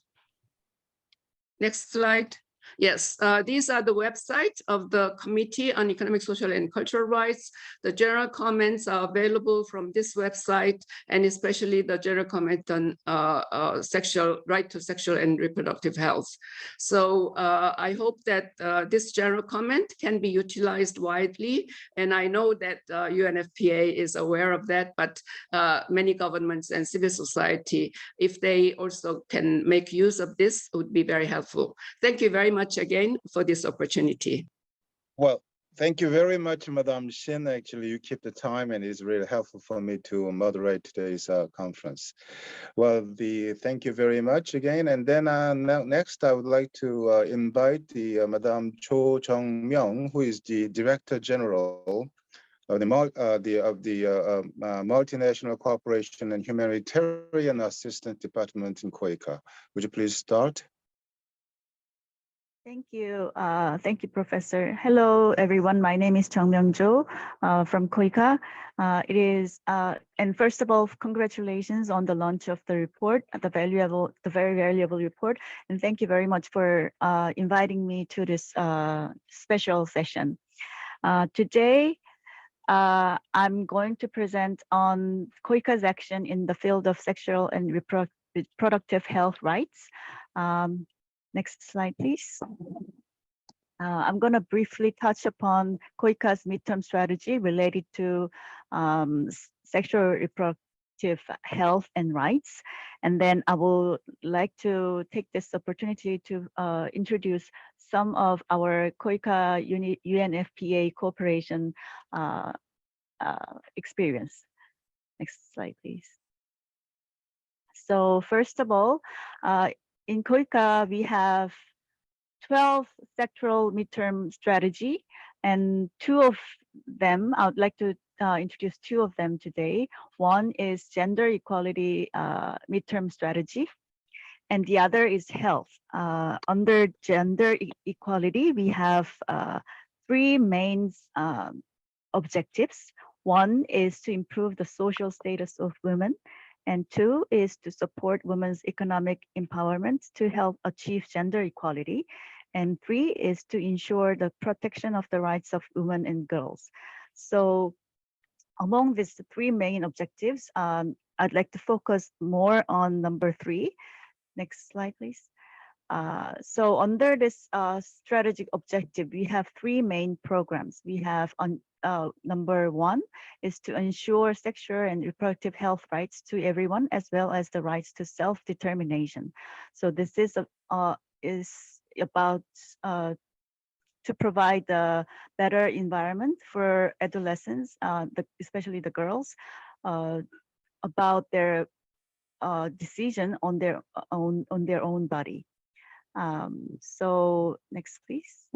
slide. Yes, these are the websites of the Committee on Economic, Social, and Cultural Rights. The general comments are available from this website, and especially the general comment on right to sexual and reproductive health. So I hope that this general comment can be utilized widely, and I know that UNFPA is aware of that, but many governments and civil society, if they also can make use of this, would be very helpful. Thank you very much again for this opportunity. Well, thank you very much, Madam Shin. Actually, you keep the time, and it's really helpful for me to moderate today's conference. Well, thank you very much again. And then next, I would like to invite the Madam Cho Jung-myung, who is the Director General of the Multinational Cooperation and Humanitarian Assistance Department in KoPHWA. Would you please start? Thank you, Professor. Hello, everyone. My name is Jung Myung-jo from KoPHWA. And first of all, congratulations on the launch of the report, the very valuable report. And thank you very much for inviting me to this special session. Today, I'm going to present on KoPHWA's action in the field of sexual and reproductive health rights. Next slide, please. I'm going to briefly touch upon KoPHWA's midterm strategy related to sexual reproductive health and rights. And then I would like to take this opportunity to introduce some of our KoPHWA UNFPA cooperation experience. Next slide, please. So first of all, in KoPHWA, we have 12 sectoral midterm strategy, and two of them, I would like to introduce two of them today. One is gender equality midterm strategy, and the other is health. Under gender equality, we have three main objectives. One is to improve the social status of women, and two is to support women's economic empowerment to help achieve gender equality. And three is to ensure the protection of the rights of women and girls. So among these three main objectives, I'd like to focus more on number three. Next slide, please. So under this strategic objective, we have three main programs. We have number one is to ensure sexual and reproductive health rights to everyone, as well as the rights to self-determination. So this is about to provide a better environment for adolescents, especially the girls, about their decision on their own body. So next, please.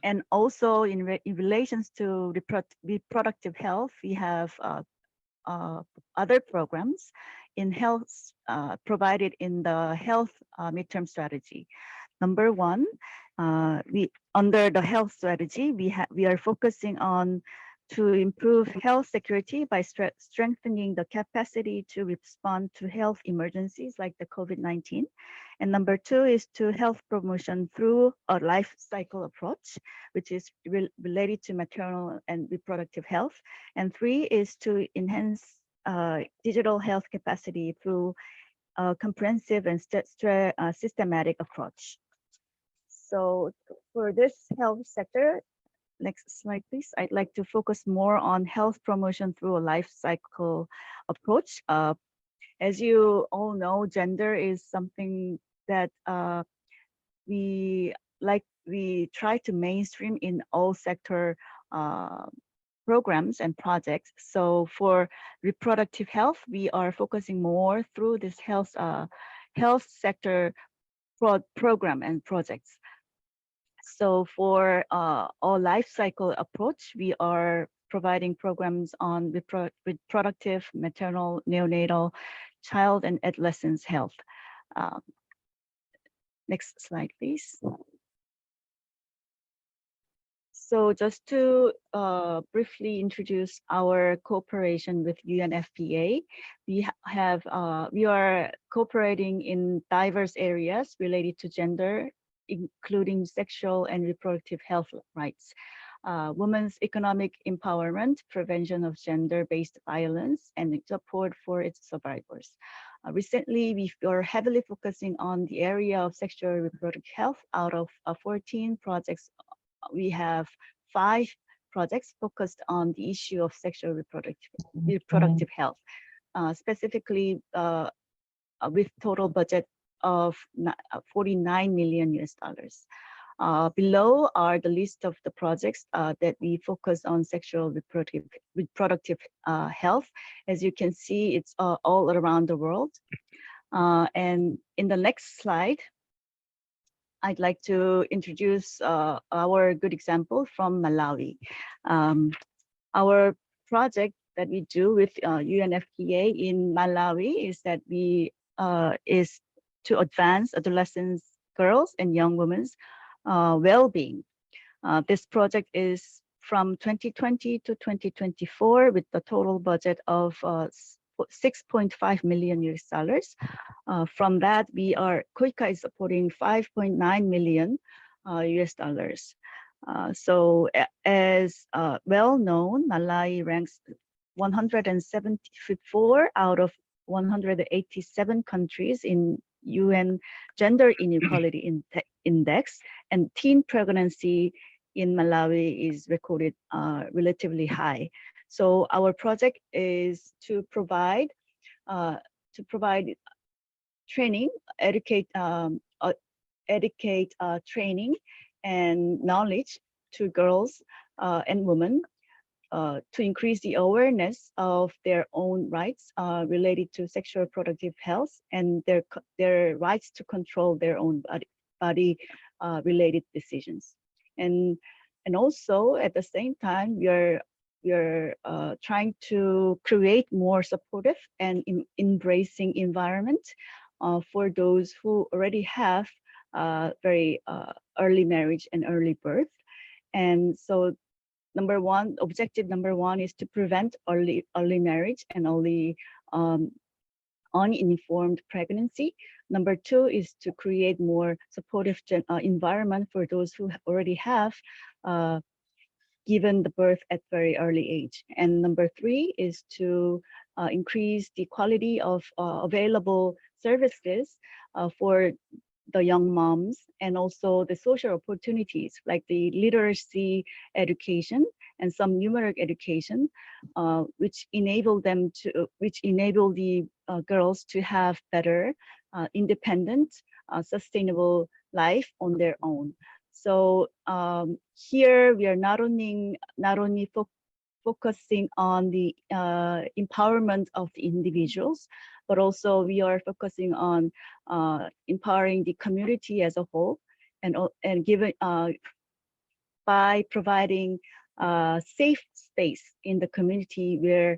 And also in relations to reproductive health, we have other programs in health provided in the health midterm strategy. Number one, under the health strategy, we are focusing on to improve health security by strengthening the capacity to respond to health emergencies like the COVID-19. And number two is to health promotion through a life cycle approach, which is related to maternal and reproductive health. And three is to enhance digital health capacity through a comprehensive and systematic approach. So for this health sector, next slide, please. I'd like to focus more on health promotion through a life cycle approach. As you all know, gender is something that we try to mainstream in all sector programs and projects. So for reproductive health, we are focusing more through this health sector program and projects. So for our life cycle approach, we are providing programs on reproductive, maternal, neonatal, child and adolescent health. Next slide, please. So just to briefly introduce our cooperation with UNFPA, we are cooperating in diverse areas related to gender, including sexual and reproductive health rights, women's economic empowerment, prevention of gender-based violence, and support for its survivors. Recently, we are heavily focusing on the area of sexual and reproductive health. Out of 14 projects, we have 5 projects focused on the issue of sexual reproductive health, specifically with total budget of $49 million. Below are the list of the projects that we focus on sexual reproductive health. As you can see, it's all around the world. And in the next slide, I'd like to introduce our good example from Malawi. Our project that we do with UNFPA in Malawi is that is to advance adolescents, girls, and young women's well-being. This project is from 2020 to 2024 with the total budget of $6.5 million. From that, KoPHWA is supporting $5.9 million. So as well known, Malawi ranks 174 out of 187 countries in UN Gender Inequality Index, and teen pregnancy in Malawi is recorded relatively high. So our project is to provide training, educate training and knowledge to girls and women to increase the awareness of their own rights related to sexual reproductive health and their rights to control their own body related decisions. And also at the same time, we are trying to create more supportive and embracing environment for those who already have very early marriage and early birth. And so objective number one is to prevent early marriage and early uninformed pregnancy. Number two is to create more supportive environment for those who already have given the birth at very early age. And number three is to increase the quality of available services for the young moms, and also the social opportunities like the literacy education and some numeric education, which enable the girls to have better, independent, sustainable life on their own. So here we are not only focusing on the empowerment of the individuals, but also we are focusing on empowering the community as a whole, and giving by providing safe space in the community where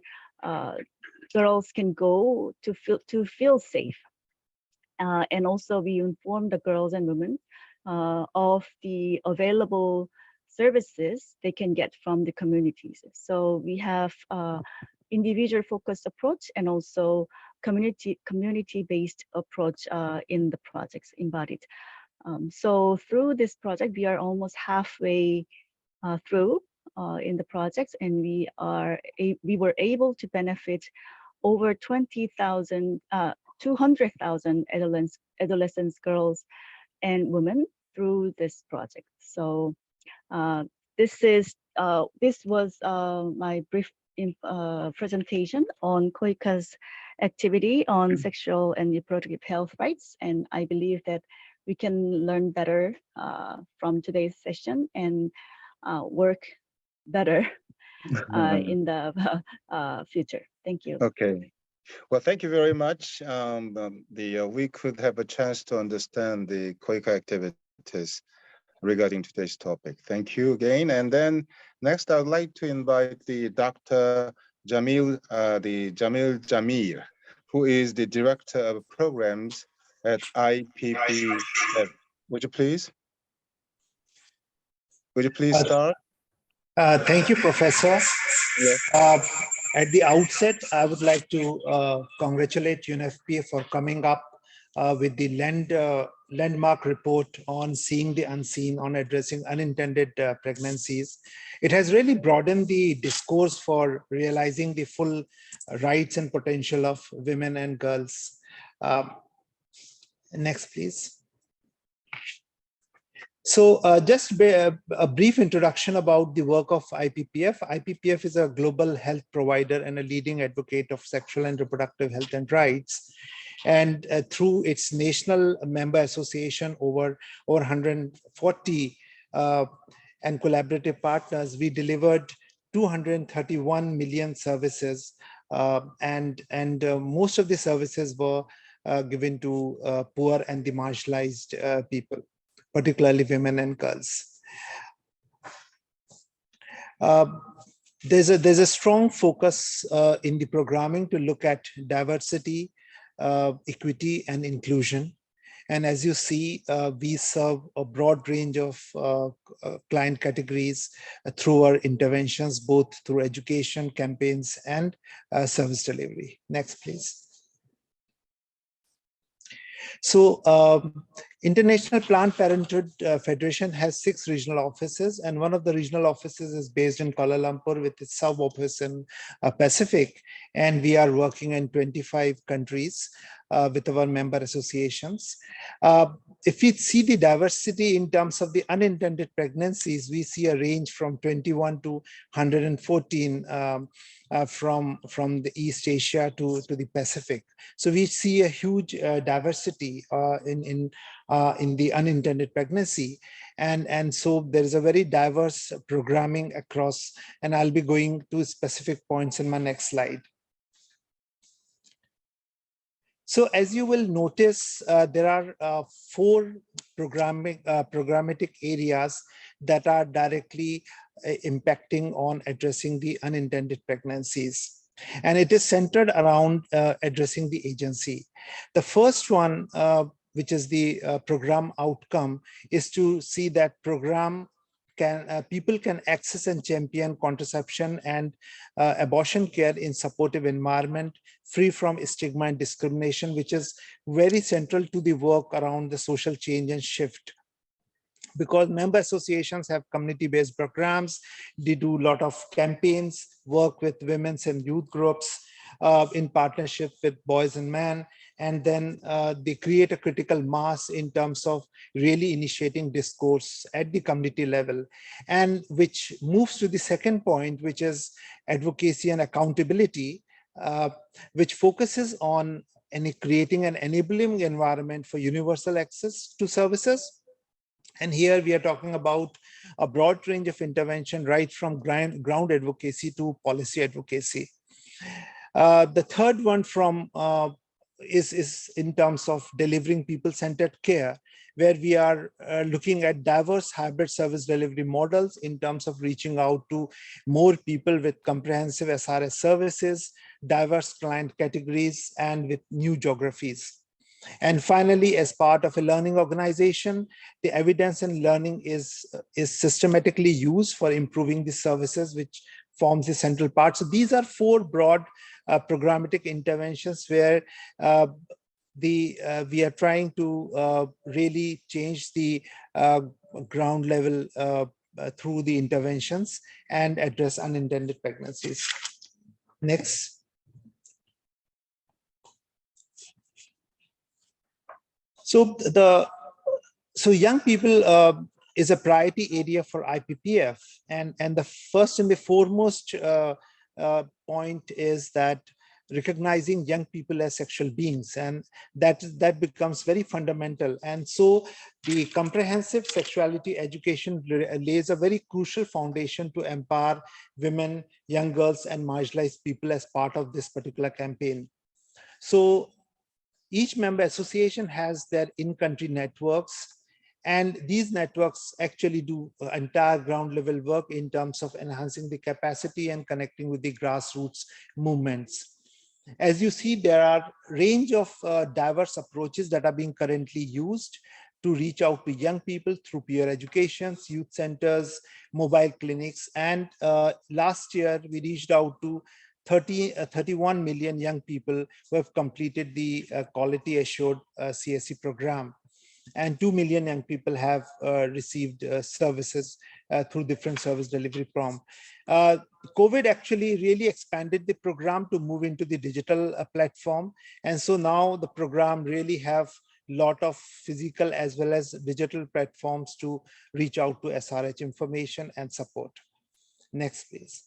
girls can go to feel safe, and also we inform the girls and women of the available services they can get from the communities. So we have individual focused approach and also community-based approach in the projects embodied. So through this project, we are almost halfway through in the projects, and we were able to benefit over 200,000 adolescents, girls, and women through this project. So this was my brief presentation on KoPHWA's activity on sexual and reproductive health rights, and I believe that we can learn better from today's session and work better in the future. Thank you. Okay. Well, thank you very much. We could have a chance to understand the KoPHWA activities regarding today's topic. Thank you again. And then next, I would like to invite the Dr. Jamil Jamir, who is the Director of Programs at IPPF. Would you please start? Thank you, Professor. Yes. At the outset, I would like to congratulate UNFPA for coming up with the landmark report on seeing the unseen, on addressing unintended pregnancies. It has really broadened the discourse for realizing the full rights and potential of women and girls. Next, please. So just a brief introduction about the work of IPPF. IPPF is a global health provider and a leading advocate of sexual and reproductive health and rights. And through its national member association, over 140 and collaborative partners, we delivered 231 million services, and most of the services were given to poor and the marginalized people, particularly women and girls. There's a strong focus in the programming to look at diversity, equity, and inclusion. And as you see, we serve a broad range of client categories through our interventions, both through education, campaigns, and service delivery. Next, please. So International Planned Parenthood Federation has 6 regional offices, and one of the regional offices is based in Kuala Lumpur with its sub-office in Pacific, and we are working in 25 countries with our member associations. If we see the diversity in terms of the unintended pregnancies, we see a range from 21 to 114 from the East Asia to the Pacific. So we see a huge diversity in the unintended pregnancy. And so there is a very diverse programming across, and I'll be going to specific points in my next slide. So as you will notice, there are 4 programmatic areas that are directly impacting on addressing the unintended pregnancies. And it is centered around addressing the agency. The first one, which is the program outcome, is to see that people can access and champion contraception and abortion care in supportive environment, free from stigma and discrimination, which is very central to the work around the social change and shift. Because member associations have community-based programs, they do a lot of campaigns, work with women's and youth groups in partnership with boys and men, and then they create a critical mass in terms of really initiating discourse at the community level, and which moves to the second point, which is advocacy and accountability, which focuses on creating an enabling environment for universal access to services. And here we are talking about a broad range of intervention, right from ground advocacy to policy advocacy. The third one is in terms of delivering people-centered care, where we are looking at diverse hybrid service delivery models in terms of reaching out to more people with comprehensive SRS services, diverse client categories, and with new geographies. And finally, as part of a learning organization, the evidence and learning is systematically used for improving the services, which forms the central part. So these are 4 broad programmatic interventions where we are trying to really change the ground level through the interventions and address unintended pregnancies. Next. So young people is a priority area for IPPF, and the first and the foremost point is that recognizing young people as sexual beings, and that becomes very fundamental. And so the comprehensive sexuality education lays a very crucial foundation to empower women, young girls, and marginalized people as part of this particular campaign. So each member association has their in-country networks, And these networks actually do entire ground level work in terms of enhancing the capacity and connecting with the grassroots movements. As you see, there are a range of diverse approaches that are being currently used to reach out to young people through peer education, youth centers, mobile clinics. And last year, we reached out to 31 million young people who have completed the quality assured CSC program. And 2 million young people have received services through different service delivery program. COVID actually really expanded the program to move into the digital platform. And so now the program really have a lot of physical as well as digital platforms to reach out to SRH information and support. Next, please.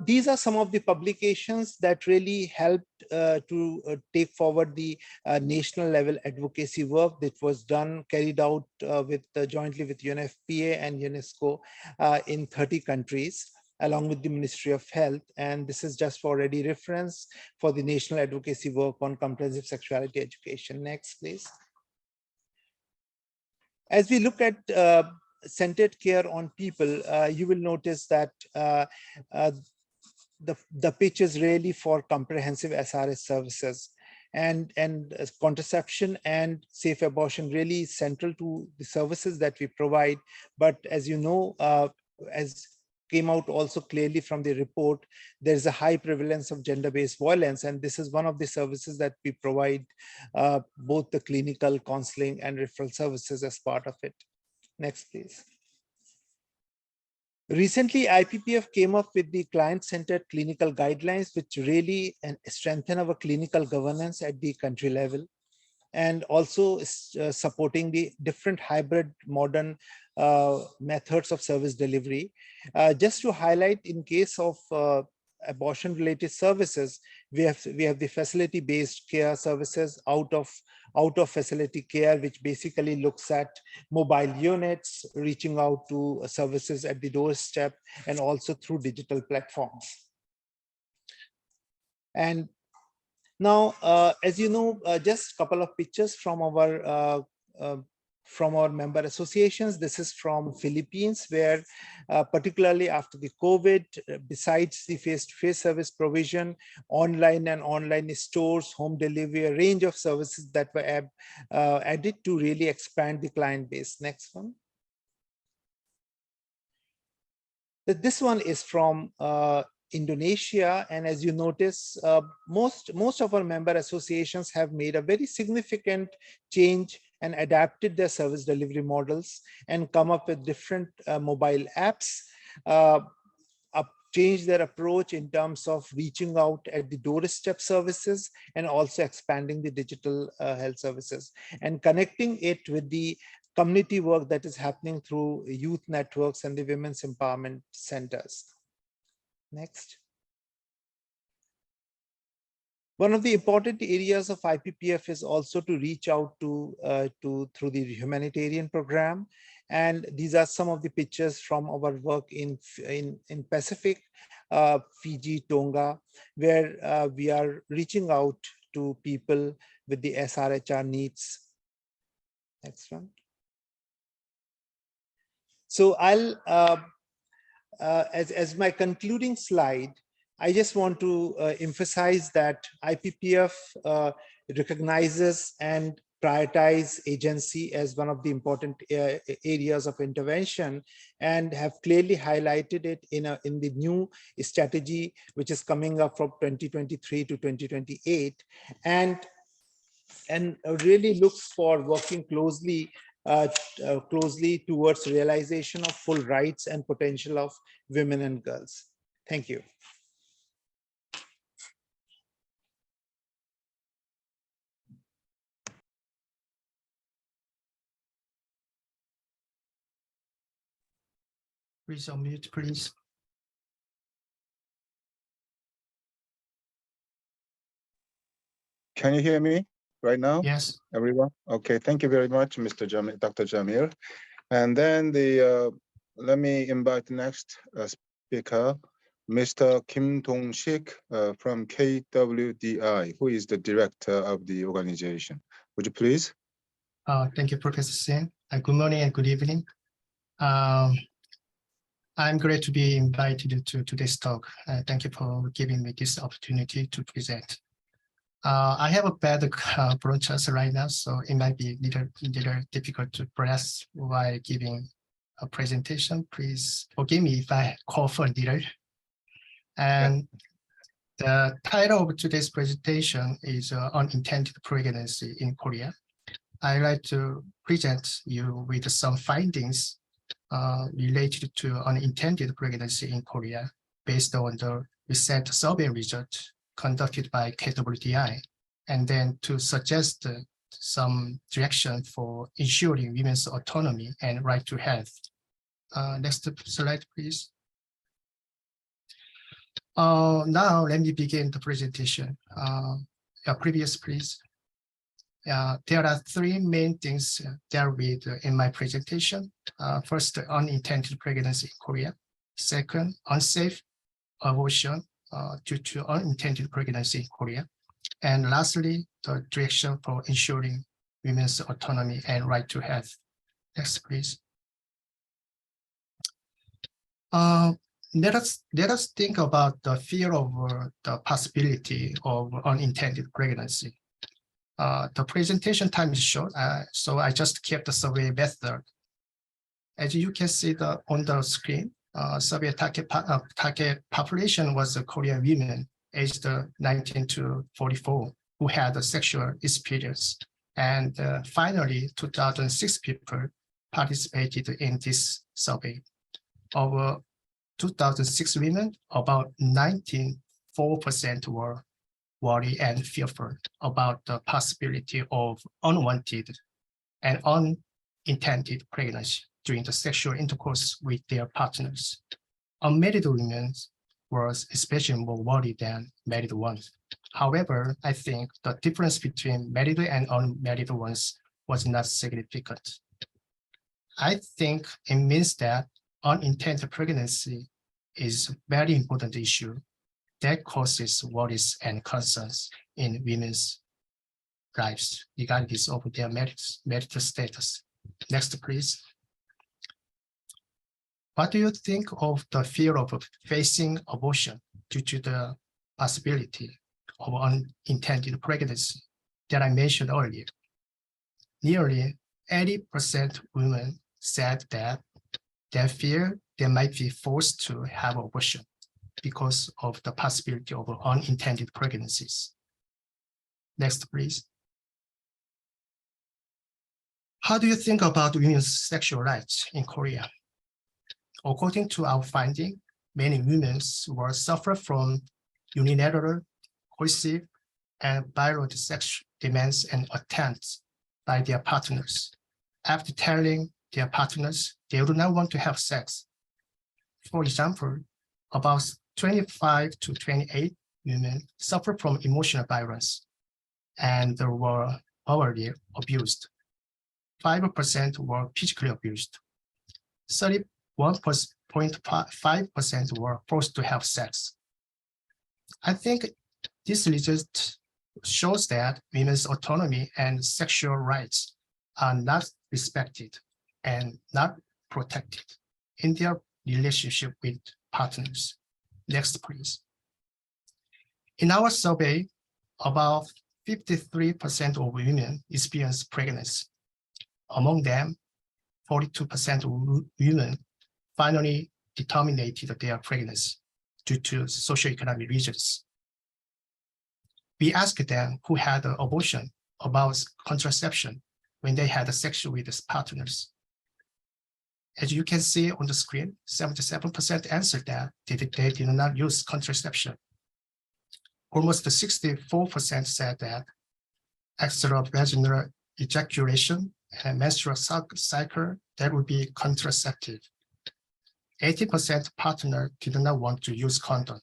These are some of the publications that really helped to take forward the national level advocacy work that was carried out jointly with UNFPA and UNESCO in 30 countries, along with the Ministry of Health. And this is just for ready reference for the national advocacy work on comprehensive sexuality education. Next, please. As we look at centered care on people, you will notice that the pitch is really for comprehensive SRH services, and contraception and safe abortion really is central to the services that we provide. But as you know, as came out also clearly from the report, there's a high prevalence of gender-based violence, and this is one of the services that we provide, both the clinical, counseling, and referral services as part of it. Next, please. Recently, IPPF came up with the client-centered clinical guidelines, which really strengthen our clinical governance at the country level, and also supporting the different hybrid modern methods of service delivery. Just to highlight, in case of abortion-related services, we have the facility-based care services, out of facility care, which basically looks at mobile units, reaching out to services at the doorstep, and also through digital platforms. And now, as you know, just a couple of pictures from our member associations. This is from Philippines, where particularly after the COVID, besides the face-to-face service provision, online stores, home delivery, a range of services that were added to really expand the client base. Next one. This one is from Indonesia, and as you notice, most of our member associations have made a very significant change and adapted their service delivery models and come up with different mobile apps, change their approach in terms of reaching out at the doorstep services, and also expanding the digital health services and connecting it with the community work that is happening through youth networks and the women's empowerment centers. Next. One of the important areas of IPPF is also to reach out to through the humanitarian program, and these are some of the pictures from our work in Pacific, Fiji, Tonga, where we are reaching out to people with the SRHR needs. Next one. So I'll as my concluding slide, I just want to emphasize that IPPF recognizes and prioritize agency as one of the important areas of intervention, and have clearly highlighted it in the new strategy, which is coming up from 2023 to 2028, and really looks for working closely towards realization of full rights and potential of women and girls. Thank you. Please unmute, please. Can you hear me right now? Yes. Everyone? Okay, thank you very much, Dr. Jamil. And then let me invite the next speaker, Mr. Kim Dong-sik from KWDI, who is the director of the organization. Would you please? Thank you, Professor Singh. Good morning and good evening. I'm glad to be invited to today's talk. Thank you for giving me this opportunity to present. I have a bad bronchitis right now, so it might be little difficult to grasp while giving a presentation. Please forgive me if I cough a little. And the title of today's presentation is Unintended Pregnancy in Korea. I'd like to present you with some findings related to unintended pregnancy in Korea based on the recent survey result conducted by KWDI, and then to suggest some direction for ensuring women's autonomy and right to health. Next slide, please. Now let me begin the presentation. Previous, please. There are three main things dealt with in my presentation. First, unintended pregnancy in Korea. Second, unsafe abortion due to unintended pregnancy in Korea. And lastly, the direction for ensuring women's autonomy and right to health. Next, please. Let us think about the fear of the possibility of unintended pregnancy. The presentation time is short, so I just kept the survey method. As you can see on the screen, survey target population was Korean women aged 19 to 44 who had a sexual experience. And finally, 2006 people participated in this survey. Of 2006 women, about 94% were worried and fearful about the possibility of unwanted and unintended pregnancy during the sexual intercourse with their partners. Unmarried women were especially more worried than married ones. However, I think the difference between married and unmarried ones was not significant. I think it means that unintended pregnancy is a very important issue that causes worries and concerns in women's lives, regardless of their marital status. Next, please. What do you think of the fear of facing abortion due to the possibility of unintended pregnancy that I mentioned earlier? Nearly 80% women said that they fear they might be forced to have abortion because of the possibility of unintended pregnancies. Next, please. How do you think about women's sexual rights in Korea? According to our finding, many women will suffer from unilateral, coercive, and violent sexual demands and attempts by their partners after telling their partners they do not want to have sex. For example, about 25 to 28 women suffer from emotional violence and were verbally abused. 5% were physically abused. 31.5% were forced to have sex. I think this result shows that women's autonomy and sexual rights are not respected and not protected in their relationship with partners. Next, please. In our survey, about 53% of women experience pregnancy. Among them, 42% of women finally terminated their pregnancy due to socioeconomic reasons. We asked them who had an abortion about contraception when they had sex with their partners. As you can see on the screen, 77% answered that they did not use contraception. Almost 64% said that extravaginal ejaculation and menstrual cycle, that would be contraceptive. 80% partner did not want to use condom.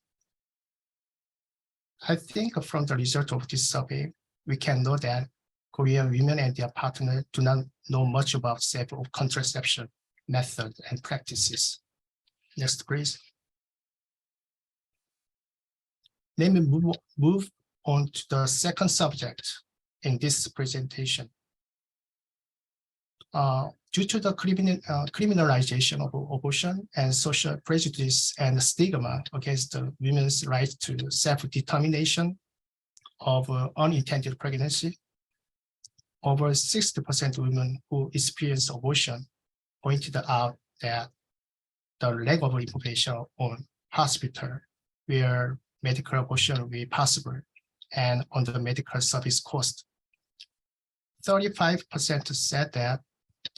I think from the result of this survey, we can know that Korean women and their partner do not know much about safe contraception methods and practices. Next, please. Let me move on to the second subject in this presentation. Due to the criminalization of abortion and social prejudice and stigma against the women's right to self-determination of unintended pregnancy, over 60% of women who experience abortion pointed out that the lack of information on hospital where medical abortion will be possible and on the medical service cost. 35% said that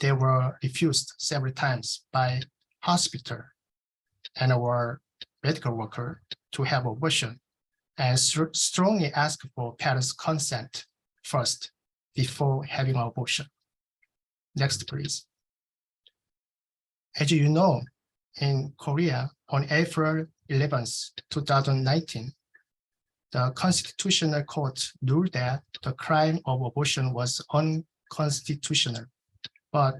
they were refused several times by hospital and our medical worker to have abortion, and strongly asked for parents' consent first before having an abortion. Next, please. As you know, in Korea, on April 11th, 2019, the Constitutional Court ruled that the crime of abortion was unconstitutional, but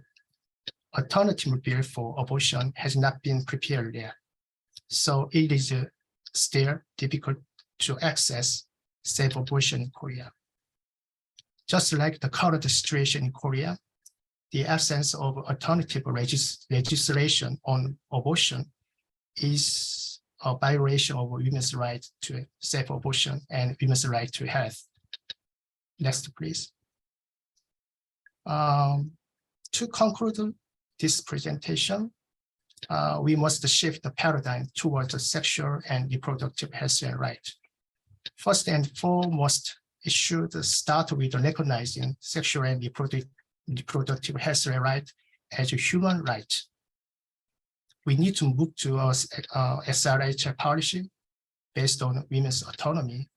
alternative bill for abortion has not been prepared yet. So it is still difficult to access safe abortion in Korea. Just like the current situation in Korea, the absence of alternative legislation on abortion is a violation of women's right to safe abortion and women's right to health. Next, please. To conclude this presentation, we must shift the paradigm towards the sexual and reproductive health and right. First and foremost, it should start with recognizing sexual and reproductive health and right as a human right. We need to move to a SRHR policy based on women's autonomy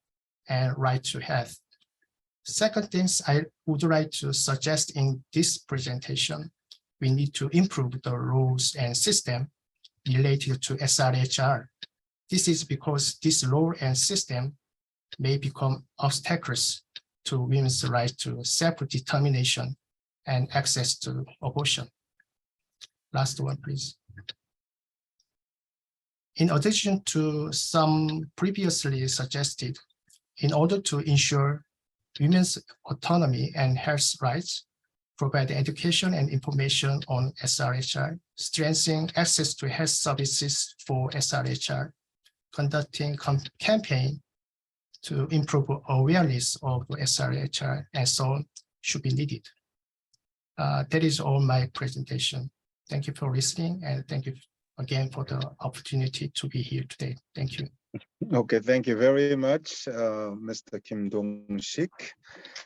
and right to health. Second things I would like to suggest in this presentation, we need to improve the rules and system related to SRHR. This is because this law and system may become obstacles to women's right to self-determination and access to abortion. Last one, please. In addition to some previously suggested, in order to ensure women's autonomy and health rights, provide education and information on SRHR, strengthening access to health services for SRHR, conducting campaign to improve awareness of SRHR, and so on, should be needed. That is all my presentation. Thank you for listening, and thank you again for the opportunity to be here today. Thank you. Okay, thank you very much, Mr. Kim Dong-sik.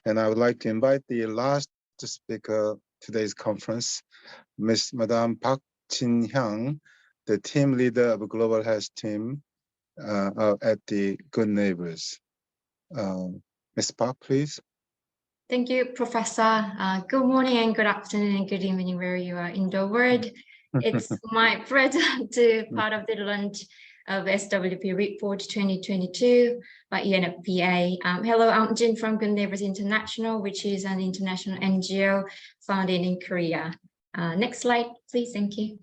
And I would like to invite the last speaker today's conference, Madame Park Jin-hyang, the team leader of Global Health Team at the Good Neighbors. Ms. Park, please. Thank you, Professor. Good morning and good afternoon and good evening where you are in the world. It's my pleasure to be part of the launch of SWP Report 2022 by UNFPA. Hello, I'm Jin from Good Neighbors International, which is an international NGO founded in Korea. Next slide, please. Thank you.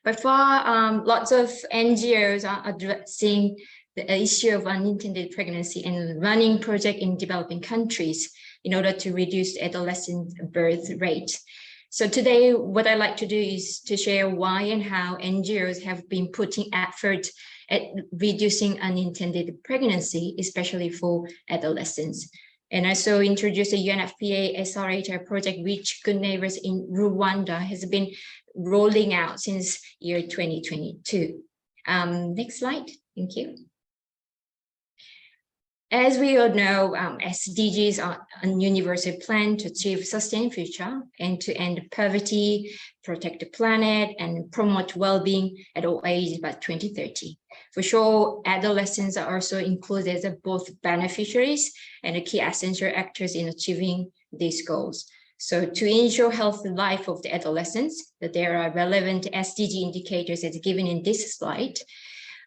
By far, lots of NGOs are addressing the issue of unintended pregnancy and running projects in developing countries in order to reduce the adolescent birth rate. So today, what I'd like to do is to share why and how NGOs have been putting effort at reducing unintended pregnancy, especially for adolescents. And also introduce the UNFPA SRHR project, which Good Neighbors in Rwanda has been rolling out since year 2022. Next slide, thank you. As we all know, SDGs are a universal plan to achieve sustained future and to end poverty, protect the planet, and promote well-being at all ages by 2030. For sure, adolescents are also included as both beneficiaries and key essential actors in achieving these goals. So to ensure healthy life of the adolescents, that there are relevant SDG indicators as given in this slide.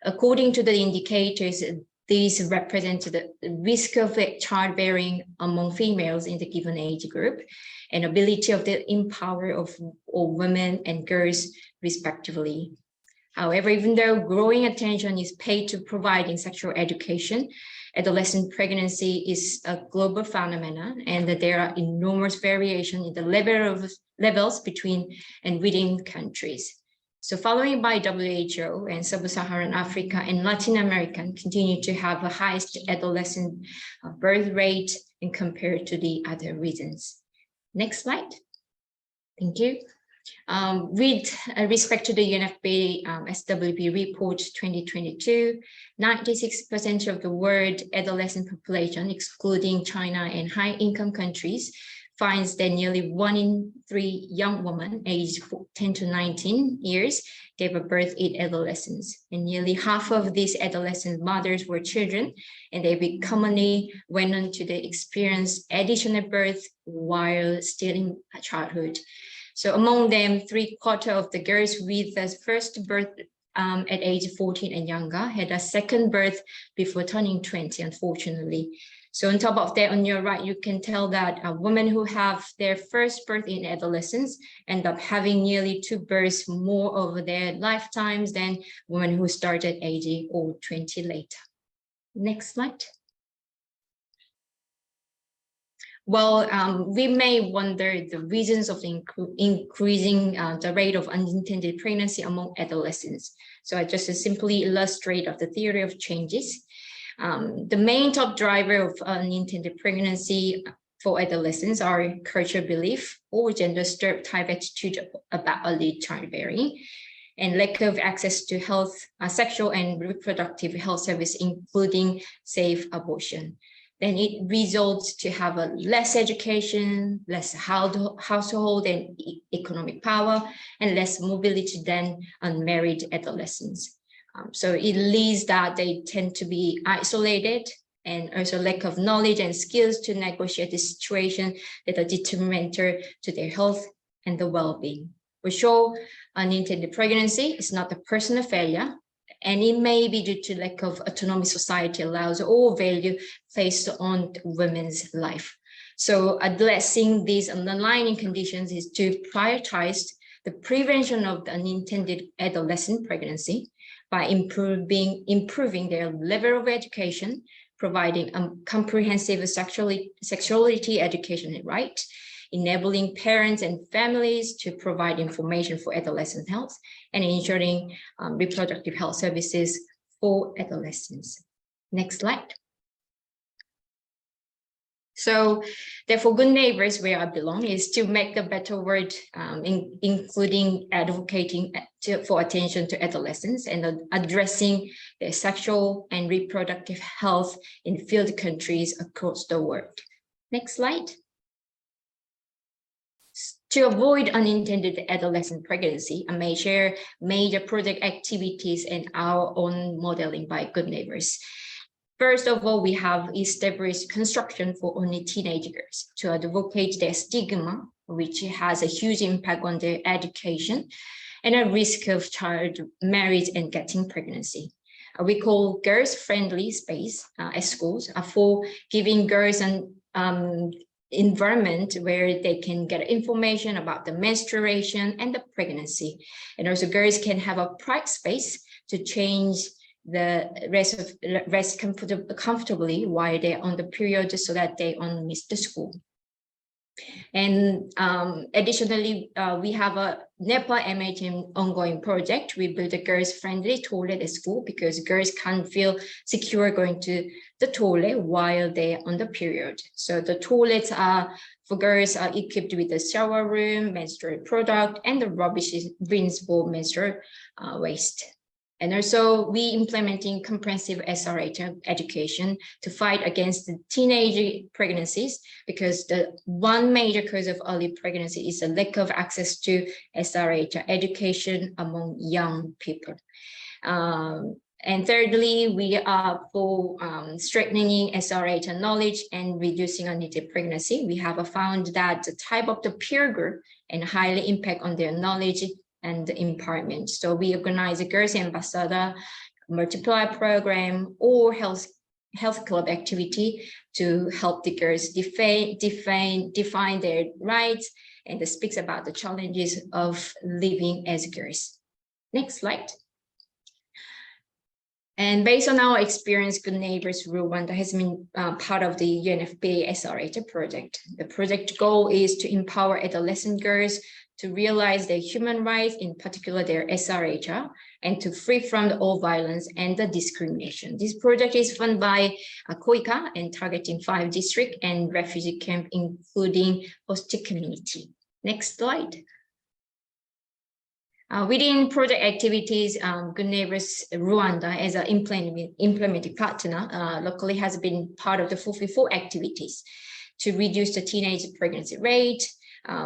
According to the indicators, these represent the risk of childbearing among females in the given age group and ability of the empower of all women and girls respectively. However, even though growing attention is paid to providing sexual education, adolescent pregnancy is a global phenomenon, and that there are enormous variation in the levels between and within countries. So following by WHO and Sub-Saharan Africa and Latin America continue to have the highest adolescent birth rate and compared to the other regions. Next slide. Thank you. With respect to the UNFPA SWP report 2022, 96% of the world adolescent population, excluding China and high-income countries, finds that nearly 1 in 3 young women aged 10 to 19 years gave birth in adolescence. And nearly half of these adolescent mothers were children, and they commonly went on to experience additional birth while still in childhood. So among them, 3/4 of the girls with the first birth at age 14 and younger had a second birth before turning 20, unfortunately. So on top of that, on your right, you can tell that women who have their first birth in adolescence end up having nearly 2 births more over their lifetimes than women who started age or 20 later. Next slide. Well, we may wonder the reasons of increasing the rate of unintended pregnancy among adolescents. So I just simply illustrate of the theory of changes. The main top driver of unintended pregnancy for adolescents are cultural belief or gender stereotype attitude about early childbearing, and lack of access to health, sexual and reproductive health service, including safe abortion. Then it results to have a less education, less household and economic power, and less mobility than unmarried adolescents. So it leads that they tend to be isolated, and also lack of knowledge and skills to negotiate the situation that are detrimental to their health and the well-being. For sure, unintended pregnancy is not a personal failure, and it may be due to lack of autonomy society allows or value placed on women's life. So addressing these underlying conditions is to prioritize the prevention of the unintended adolescent pregnancy by improving their level of education, providing a comprehensive sexuality education and right, enabling parents and families to provide information for adolescent health, and ensuring reproductive health services for adolescents. Next slide. So therefore, good neighbors, where I belong, is to make a better world, including advocating for attention to adolescents and addressing their sexual and reproductive health in field countries across the world. Next slide. To avoid unintended adolescent pregnancy, I may share major project activities and our own modeling by Good Neighbors. First of all, we have established construction for only teenage girls to advocate their stigma, which has a huge impact on their education and a risk of child marriage and getting pregnancy. We call girls-friendly space at schools for giving girls an environment where they can get information about the menstruation and the pregnancy. And also girls can have a private space to change the rest comfortably while they're on the period, so that they don't miss the school. And additionally, we have a NEPA MHM ongoing project. We build a girls-friendly toilet at school because girls can't feel secure going to the toilet while they're on the period. So the toilets for girls are equipped with a shower room, menstrual product, and the rubbish bins for menstrual waste. And also we implementing comprehensive SRH education to fight against the teenage pregnancies, because the one major cause of early pregnancy is a lack of access to SRH education among young people. And thirdly, we are for strengthening SRH knowledge and reducing unintended pregnancy. We have found that the type of the peer group and highly impact on their knowledge and empowerment. So we organize a Girls Ambassador, multiply program, or health club activity to help the girls define their rights and speaks about the challenges of living as girls. Next slide. And based on our experience, Good Neighbors Rwanda has been part of the UNFPA SRHA project. The project goal is to empower adolescent girls to realize their human rights, in particular their SRHA, and to free from all violence and the discrimination. This project is funded by KoPHWA and targeting 5 districts and refugee camps, including host community. Next slide. Within project activities, Good Neighbors Rwanda, as an implementing partner, locally has been part of the 434 activities to reduce the teenage pregnancy rate.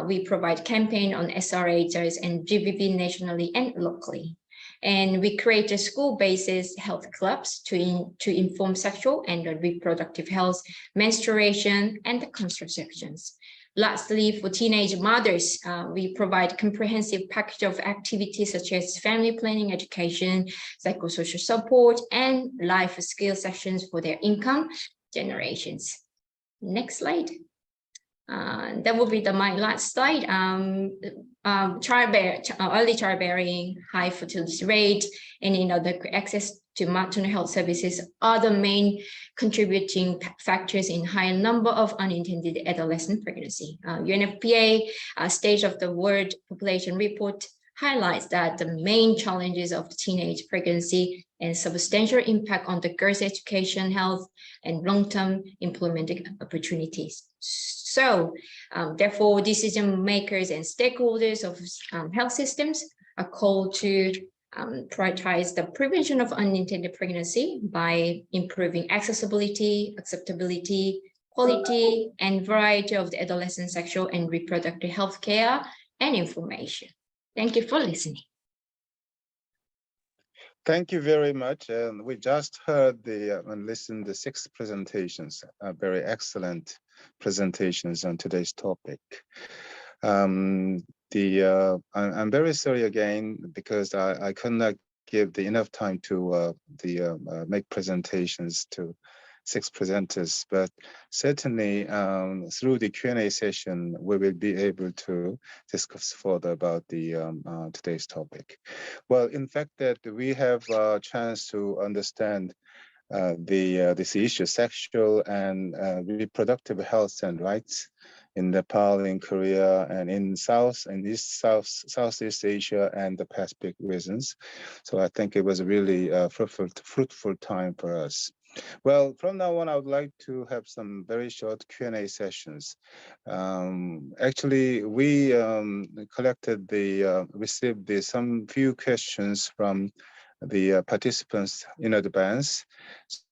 We provide campaign on SRHs and GBV nationally and locally. And we create a school-based health clubs to inform sexual and reproductive health, menstruation, and the contraceptions. Lastly, for teenage mothers, we provide comprehensive package of activities such as family planning, education, psychosocial support, and life skill sessions for their income generations. Next slide. That will be my last slide. Early childbearing, high fertility rate, and the access to maternal health services are the main contributing factors in higher number of unintended adolescent pregnancy. UNFPA State of the World Population Report highlights that the main challenges of teenage pregnancy and substantial impact on the girls' education, health, and long-term employment opportunities. So, therefore, decision makers and stakeholders of health systems are called to prioritize the prevention of unintended pregnancy by improving accessibility, acceptability, quality, and variety of the adolescent sexual and reproductive health care and information. Thank you for listening. Thank you very much. And we just heard and listened to 6 presentations, very excellent presentations on today's topic. I'm very sorry again because I could not give enough time to make presentations to 6 presenters, but certainly through the Q&A session, we will be able to discuss further about today's topic. Well, in fact, that we have a chance to understand this issue, sexual and reproductive health and rights in Nepal, in Korea, and in Southeast Asia and the Pacific regions. So I think it was a really fruitful time for us. Well, from now on, I would like to have some very short Q&A sessions. Actually, we received some few questions from the participants in advance.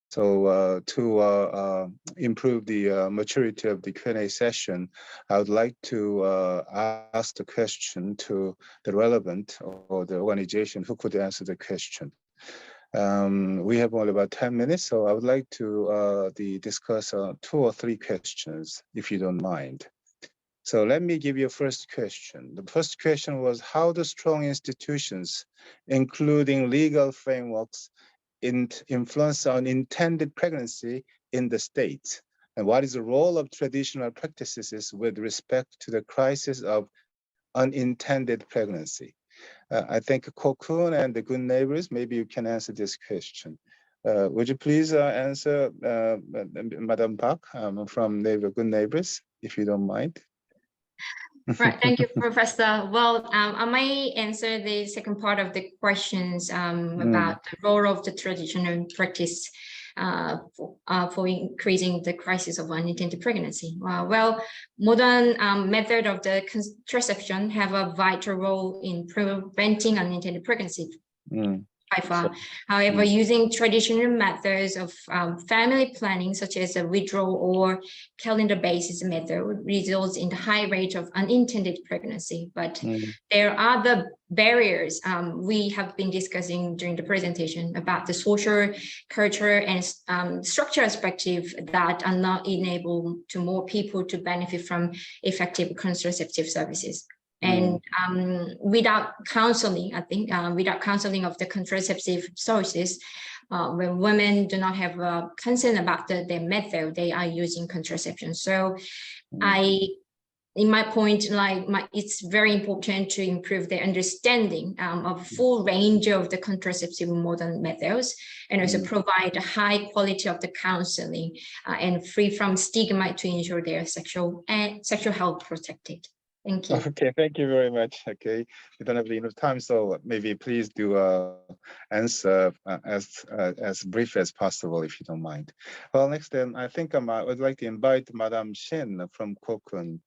So to improve the maturity of the Q&A session, I would like to ask the question to the relevant or the organization who could answer the question. We have only about 10 minutes, so I would like to discuss 2 or 3 questions, if you don't mind. So let me give you a first question. The first question was how do strong institutions, including legal frameworks, influence on intended pregnancy in the state? And what is the role of traditional practices with respect to the crisis of unintended pregnancy? I think Kokun and the Good Neighbors, maybe you can answer this question. Would you please answer, Madam Park from Good Neighbors, if you don't mind? Right, thank you, Professor. Well, I might answer the second part of the questions about the role of the traditional practice for increasing the crisis of unintended pregnancy. Well, modern method of the contraception have a vital role in preventing unintended pregnancy. By far. However, using traditional methods of family planning, such as a withdrawal or calendar-based method, results in the high rate of unintended pregnancy. But there are the barriers we have been discussing during the presentation about the social, cultural, and structural perspective that are not enable to more people to benefit from effective contraceptive services. And without counseling, I think, without counseling of the contraceptive sources, when women do not have consent about their method, they are using contraception. So I in my point, it's very important to improve their understanding of a full range of the contraceptive modern methods, and also provide a high quality of the counseling and free from stigma to ensure their sexual health protected. Thank you. Okay, thank you very much. Okay, we don't have enough time, so maybe please do answer as brief as possible, if you don't mind. Well, next then, I think I would like to invite Madam Shin from Kokun.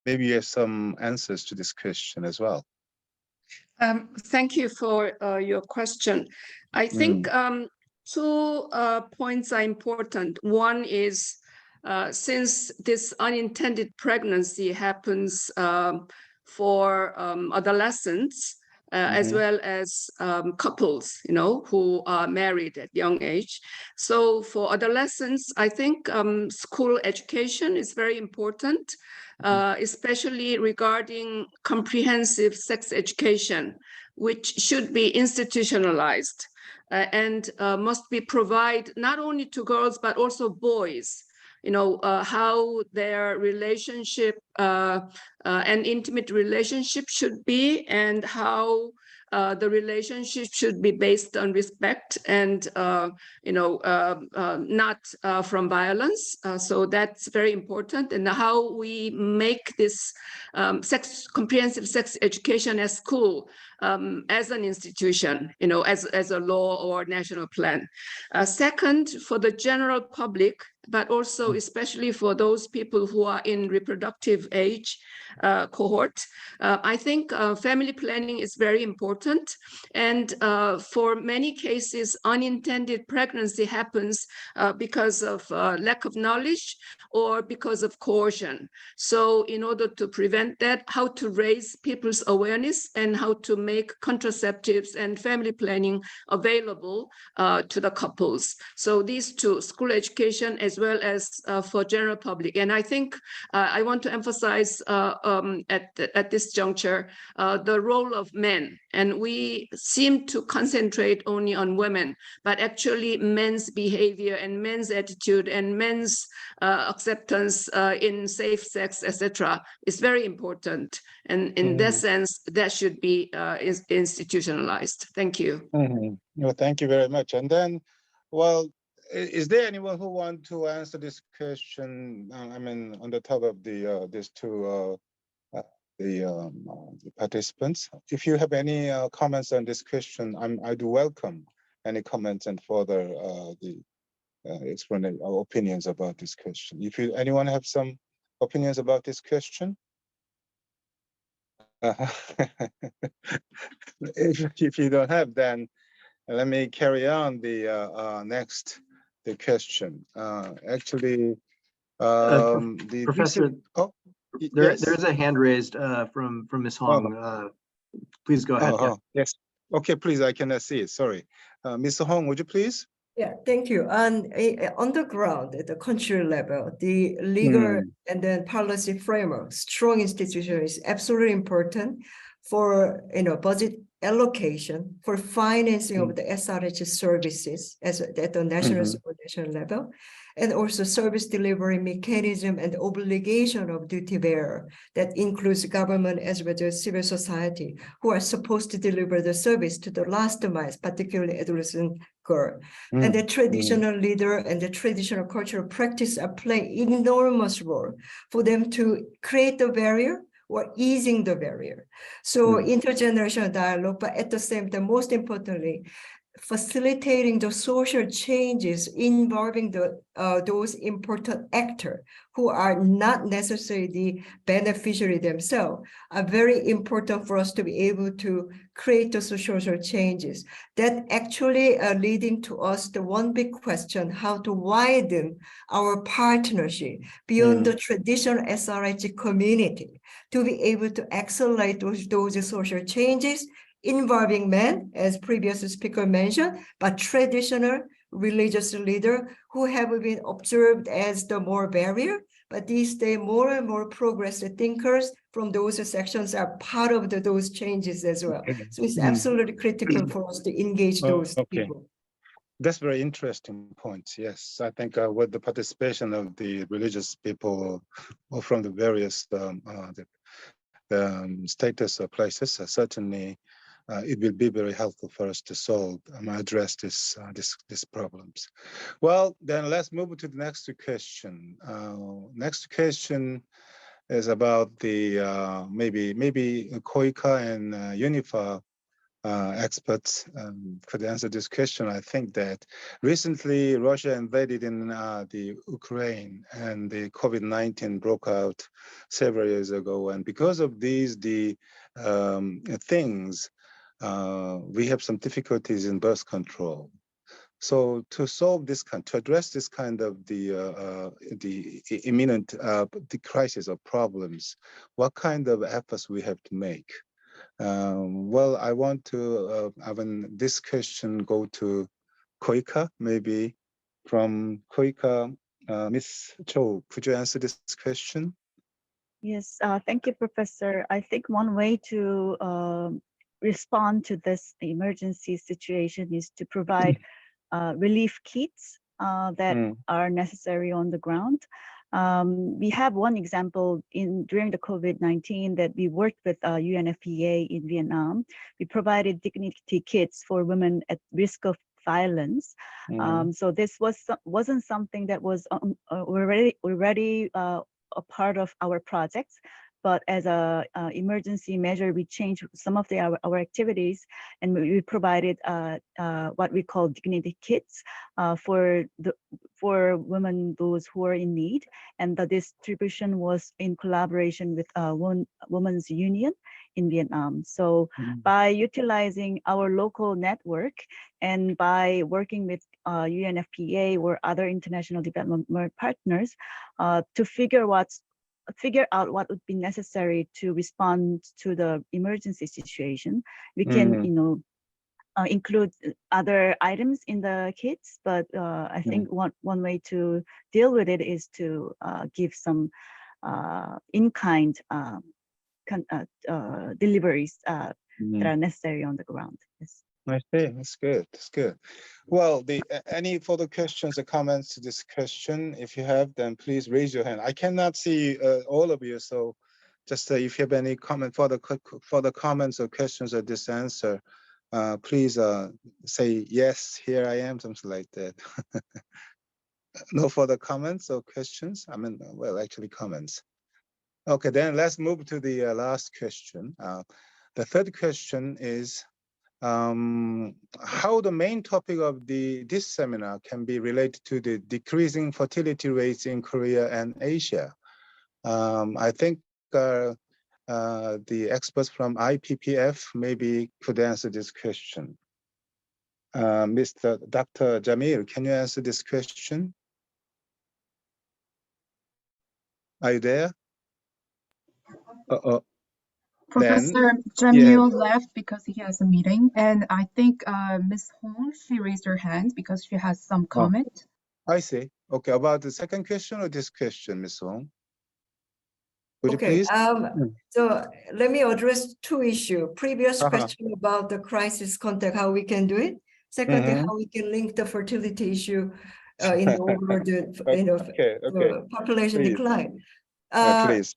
Maybe you have some answers to this question as well. Thank you for your question. I think two points are important. One is, since this unintended pregnancy happens for adolescents, as well as couples, who are married at young age. So for adolescents, I think school education is very important, especially regarding comprehensive sex education, which should be institutionalized and must be provided not only to girls, but also boys. How their relationship and intimate relationship should be, and how the relationship should be based on respect and not from violence. So that's very important. And how we make this comprehensive sex education at school as an institution, as a law or national plan. Second, for the general public, but also especially for those people who are in reproductive age cohort, I think family planning is very important. And for many cases, unintended pregnancy happens because of lack of knowledge or because of coercion. So in order to prevent that, how to raise people's awareness and how to make contraceptives and family planning available to the couples. So these two, school education as well as for general public. And I think I want to emphasize at this juncture the role of men. And we seem to concentrate only on women, but actually men's behavior and men's attitude and men's acceptance in safe sex, etc., is very important. And in that sense, that should be institutionalized. Thank you. Well, thank you very much. And then, well, is there anyone who wants to answer this question? I mean, on the top of these two the participants. If you have any comments on this question, I do welcome any comments and further the explanation or opinions about this question. If anyone have some opinions about this question? If you don't have, then let me carry on the next question. Actually, Professor, there's a hand raised from Ms. Hong. Please go ahead. Yes. Okay, please. I cannot see it. Sorry, Ms. Hong, would you please? Yeah, thank you. On the ground, at the country level, the legal and then policy framework, strong institution is absolutely important for budget allocation, for financing of the SRH services at the national supervision level, and also service delivery mechanism and obligation of duty bearer that includes government as well as civil society who are supposed to deliver the service to the last mile, particularly adolescent girl. And the traditional leader and the traditional cultural practice are playing enormous role for them to create the barrier or easing the barrier. So intergenerational dialogue, but at the same time, most importantly, facilitating the social changes involving those important actors who are not necessarily the beneficiary themselves are very important for us to be able to create the social changes that actually are leading to us the one big question, how to widen our partnership beyond the traditional SRH community to be able to accelerate those social changes involving men, as previous speaker mentioned, but traditional religious leader who have been observed as the more barrier, but these days more and more progressive thinkers from those sections are part of those changes as well. So it's absolutely critical for us to engage those people. That's very interesting point. Yes, I think with the participation of the religious people or from the various status or places, certainly it will be very helpful for us to solve and address these problems. Well, then let's move to the next question. Next question is about the maybe KoPHWA and UNFPA experts could answer this question. I think that recently Russia invaded in the Ukraine and the COVID-19 broke out several years ago. And because of these things, we have some difficulties in birth control. So to solve this to address this kind of the imminent the crisis or problems, what kind of efforts we have to make? Well, I want to this question go to KoPHWA, maybe from KoPHWA, Ms. Cho, could you answer this question? Yes, thank you, Professor. I think one way to respond to this emergency situation is to provide relief kits that are necessary on the ground. We have one example during the COVID-19 that we worked with UNFPA in Vietnam. We provided dignity kits for women at risk of violence. So this wasn't something that was already a part of our projects, but as a emergency measure, we changed some of our activities, and we provided what we call dignity kits for women, those who are in need, and the distribution was in collaboration with Women's Union in Vietnam. So by utilizing our local network and by working with UNFPA or other international development partners to figure out what would be necessary to respond to the emergency situation, we can include other items in the kits, but I think one way to deal with it is to give some in-kind deliveries that are necessary on the ground. Yes. I see. That's good. That's good. Well, any further questions or comments to this question? If you have, then please raise your hand. I cannot see all of you, so just if you have any further comments or questions or this answer, please say yes. Here I am, something like that. No further comments or questions? I mean, well, actually comments. Okay, then let's move to the last question. The third question is, how the main topic of this seminar can be related to the decreasing fertility rates in Korea and Asia. I think the experts from IPPF maybe could answer this question. Dr. Jamil, can you answer this question? Are you there? Professor Jamil left because he has a meeting, and I think Ms. Hong, she raised her hand because she has some comment. I see. Okay, about the second question or this question, Ms. Hong? Would you please? So let me address two issues. Previous question about the crisis context, how we can do it. Secondly, how we can link the fertility issue in the overall population decline. Please.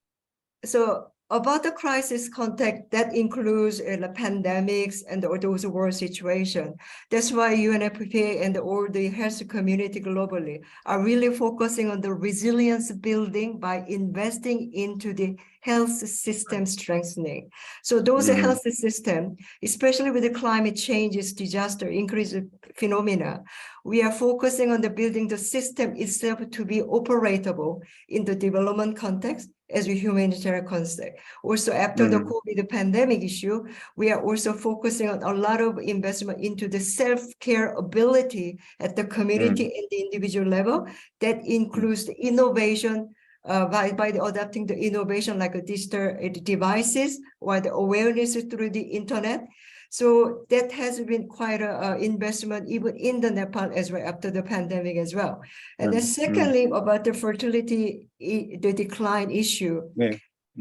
So about the crisis context, that includes the pandemics and those world situation. That's why UNFPA and all the health community globally are really focusing on the resilience building by investing into the health system strengthening. So those health system, especially with the climate changes, disaster, increase phenomena, we are focusing on the building the system itself to be operatable in the development context as a humanitarian concept. Also, after the COVID pandemic issue, we are also focusing on a lot of investment into the self-care ability at the community and the individual level. That includes the innovation by adopting the innovation like digital devices or the awareness through the internet. So that has been quite an investment even in the Nepal as well after the pandemic as well. And then secondly, about the fertility, the decline issue.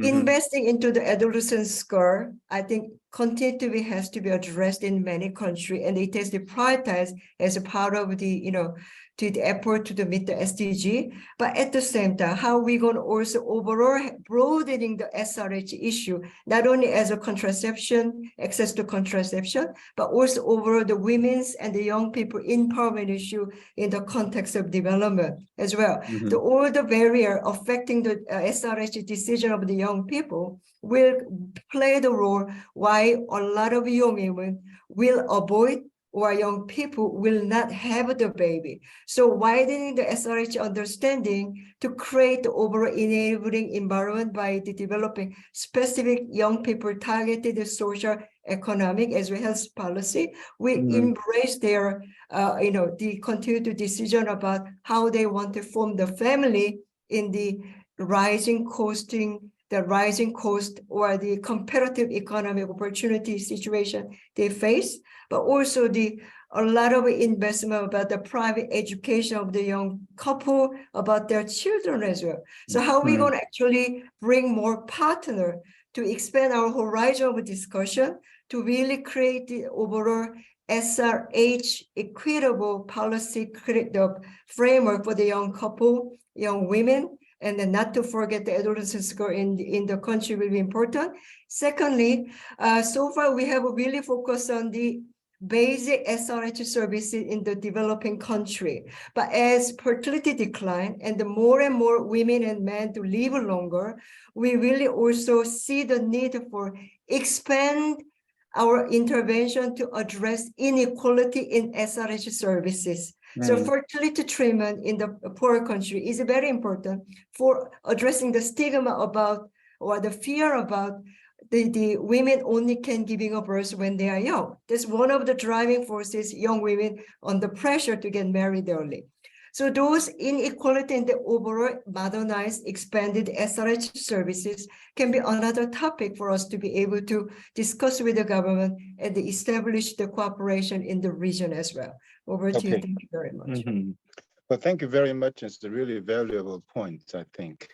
Investing into the adolescent score, I think, has to be addressed in many countries, and it has to be prioritized as a part of the, to the effort to meet the SDG. But at the same time, how we going to also overall broadening the SRH issue, not only as a contraception, access to contraception, but also overall the women's and the young people empowerment issue in the context of development as well. All the barrier affecting the SRH decision of the young people will play the role why a lot of young women will avoid or young people will not have the baby. So widening the SRH understanding to create the overall enabling environment by the developing specific young people targeted social, economic as well as policy, we embrace their, the continued decision about how they want to form the family in the rising cost or the comparative economic opportunity situation they face, but also a lot of investment about the private education of the young couple, about their children as well. So how are we going to actually bring more partner to expand our horizon of discussion to really create the overall SRH equitable policy framework for the young couple, young women, and then not to forget the adolescent score in the country will be important. Secondly, so far we have really focused on the basic SRH services in the developing country. But as fertility decline and the more and more women and men to live longer, we really also see the need for expand our intervention to address inequality in SRH services. So fertility treatment in the poor country is very important for addressing the stigma about or the fear about the women only can giving a birth when they are young. That's one of the driving forces, young women under pressure to get married early. So those inequality in the overall modernized, expanded SRH services can be another topic for us to be able to discuss with the government and establish the cooperation in the region as well. Over to you. Thank you very much. Well, thank you very much. It's a really valuable point, I think.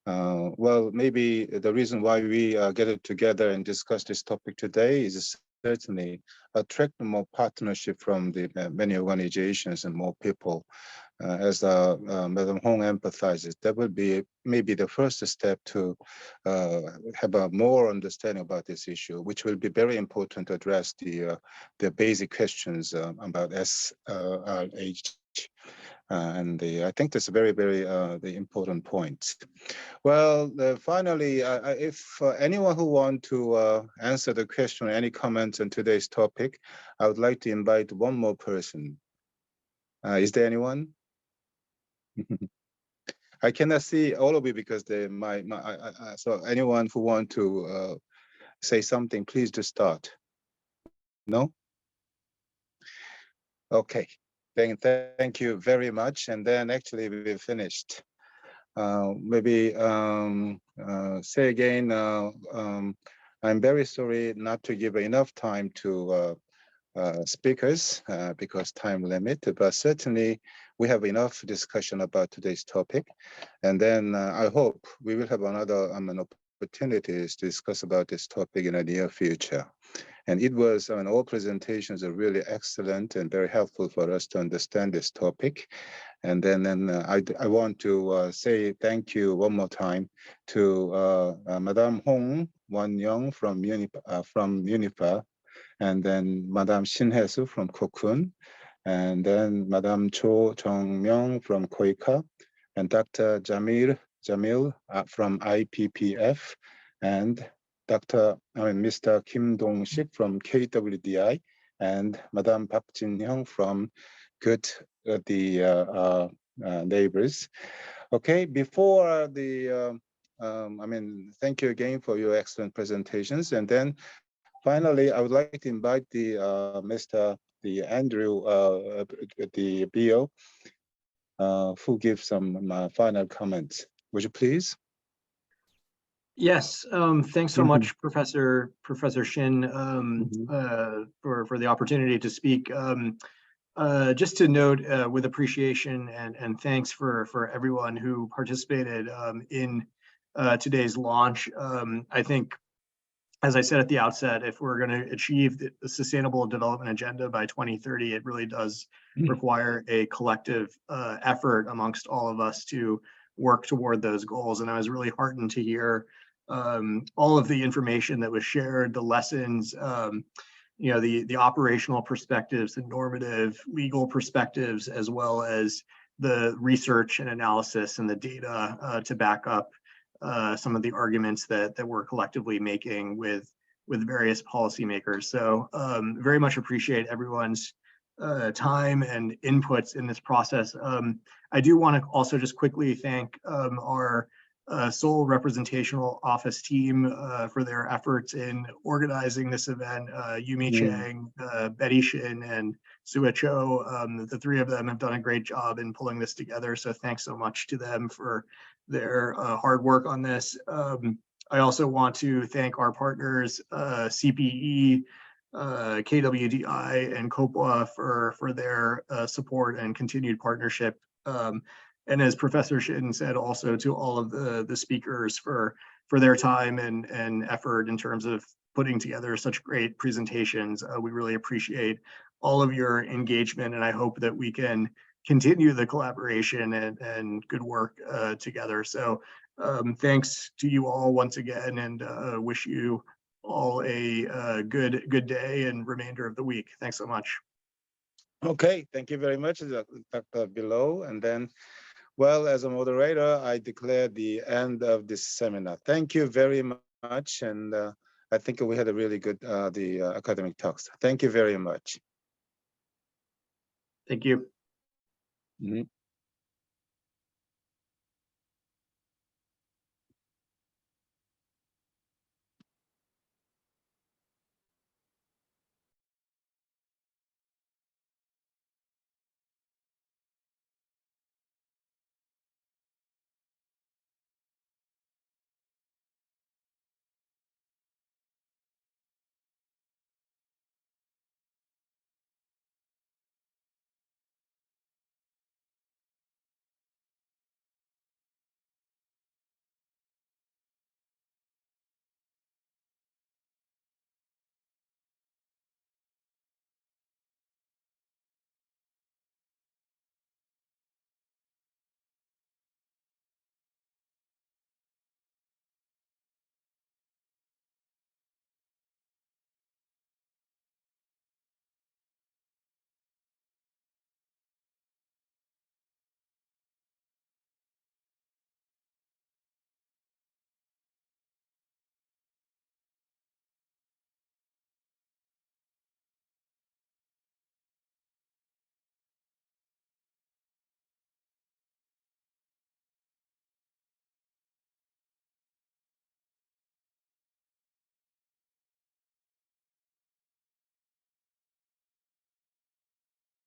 Well, maybe the reason why we get it together and discuss this topic today is certainly attract more partnership from the many organizations and more people. As Madam Hong emphasizes, that would be maybe the first step to have a more understanding about this issue, which will be very important to address the basic questions about SRH. I think that's a very, very the important point. Well, finally, if anyone who wants to answer the question, any comments on today's topic, I would like to invite one more person. Is there anyone? I cannot see all of you because so anyone who wants to say something, please just start. No? Okay. Thank you very much. And then actually we've finished. Maybe say again, I'm very sorry not to give enough time to speakers because time limit, but certainly we have enough discussion about today's topic. And then I hope we will have another opportunities to discuss about this topic in the near future. And it was, all presentations are really excellent and very helpful for us to understand this topic. And then I want to say thank you one more time to Madame Hong Wan-young from UNFPA, and then Madame Shin Hye-soo from Cocoon, and then Madame Cho Jong-myung from KoPHWA, and Dr. Jamil from IPPF, and Mr. Kim Dong-sik from KWDI, and Madame Park Jin-hyung from Good Neighbors. Okay, before thank you again for your excellent presentations, and then finally, I would like to invite Andrew, the BO, who gives some final comments. Would you please? Yes, thanks so much, Professor Shin, for the opportunity to speak. Just to note with appreciation and thanks for everyone who participated in today's launch. I think, as I said at the outset, if we're going to achieve the Sustainable Development Agenda by 2030, it really does require a collective effort amongst all of us to work toward those goals. And I was really heartened to hear all of the information that was shared, the lessons, the operational perspectives, the normative legal perspectives, as well as the research and analysis and the data to back up some of the arguments that we're collectively making with various policymakers. So very much appreciate everyone's time and inputs in this process. I do want to also just quickly thank our Seoul Representational Office team for their efforts in organizing this event. Yumi Chang, Betty Shin, and Sue Cho, the three of them have done a great job in pulling this together. So thanks so much to them for their hard work on this. I also want to thank our partners, CPE, KWDI, and KoPHWA for their support and continued partnership. And as Professor Shin said, also to all of the speakers for their time and effort in terms of putting together such great presentations. We really appreciate all of your engagement, and I hope that we can continue the collaboration and good work together. So thanks to you all once again, and wish you all a good day and remainder of the week. Thanks so much. Okay, thank you very much, Dr. Below. And then, well, as a moderator, I declare the end of this seminar. Thank you very much. And I think we had a really good academic talks. Thank you very much. Thank you. Mm-hmm.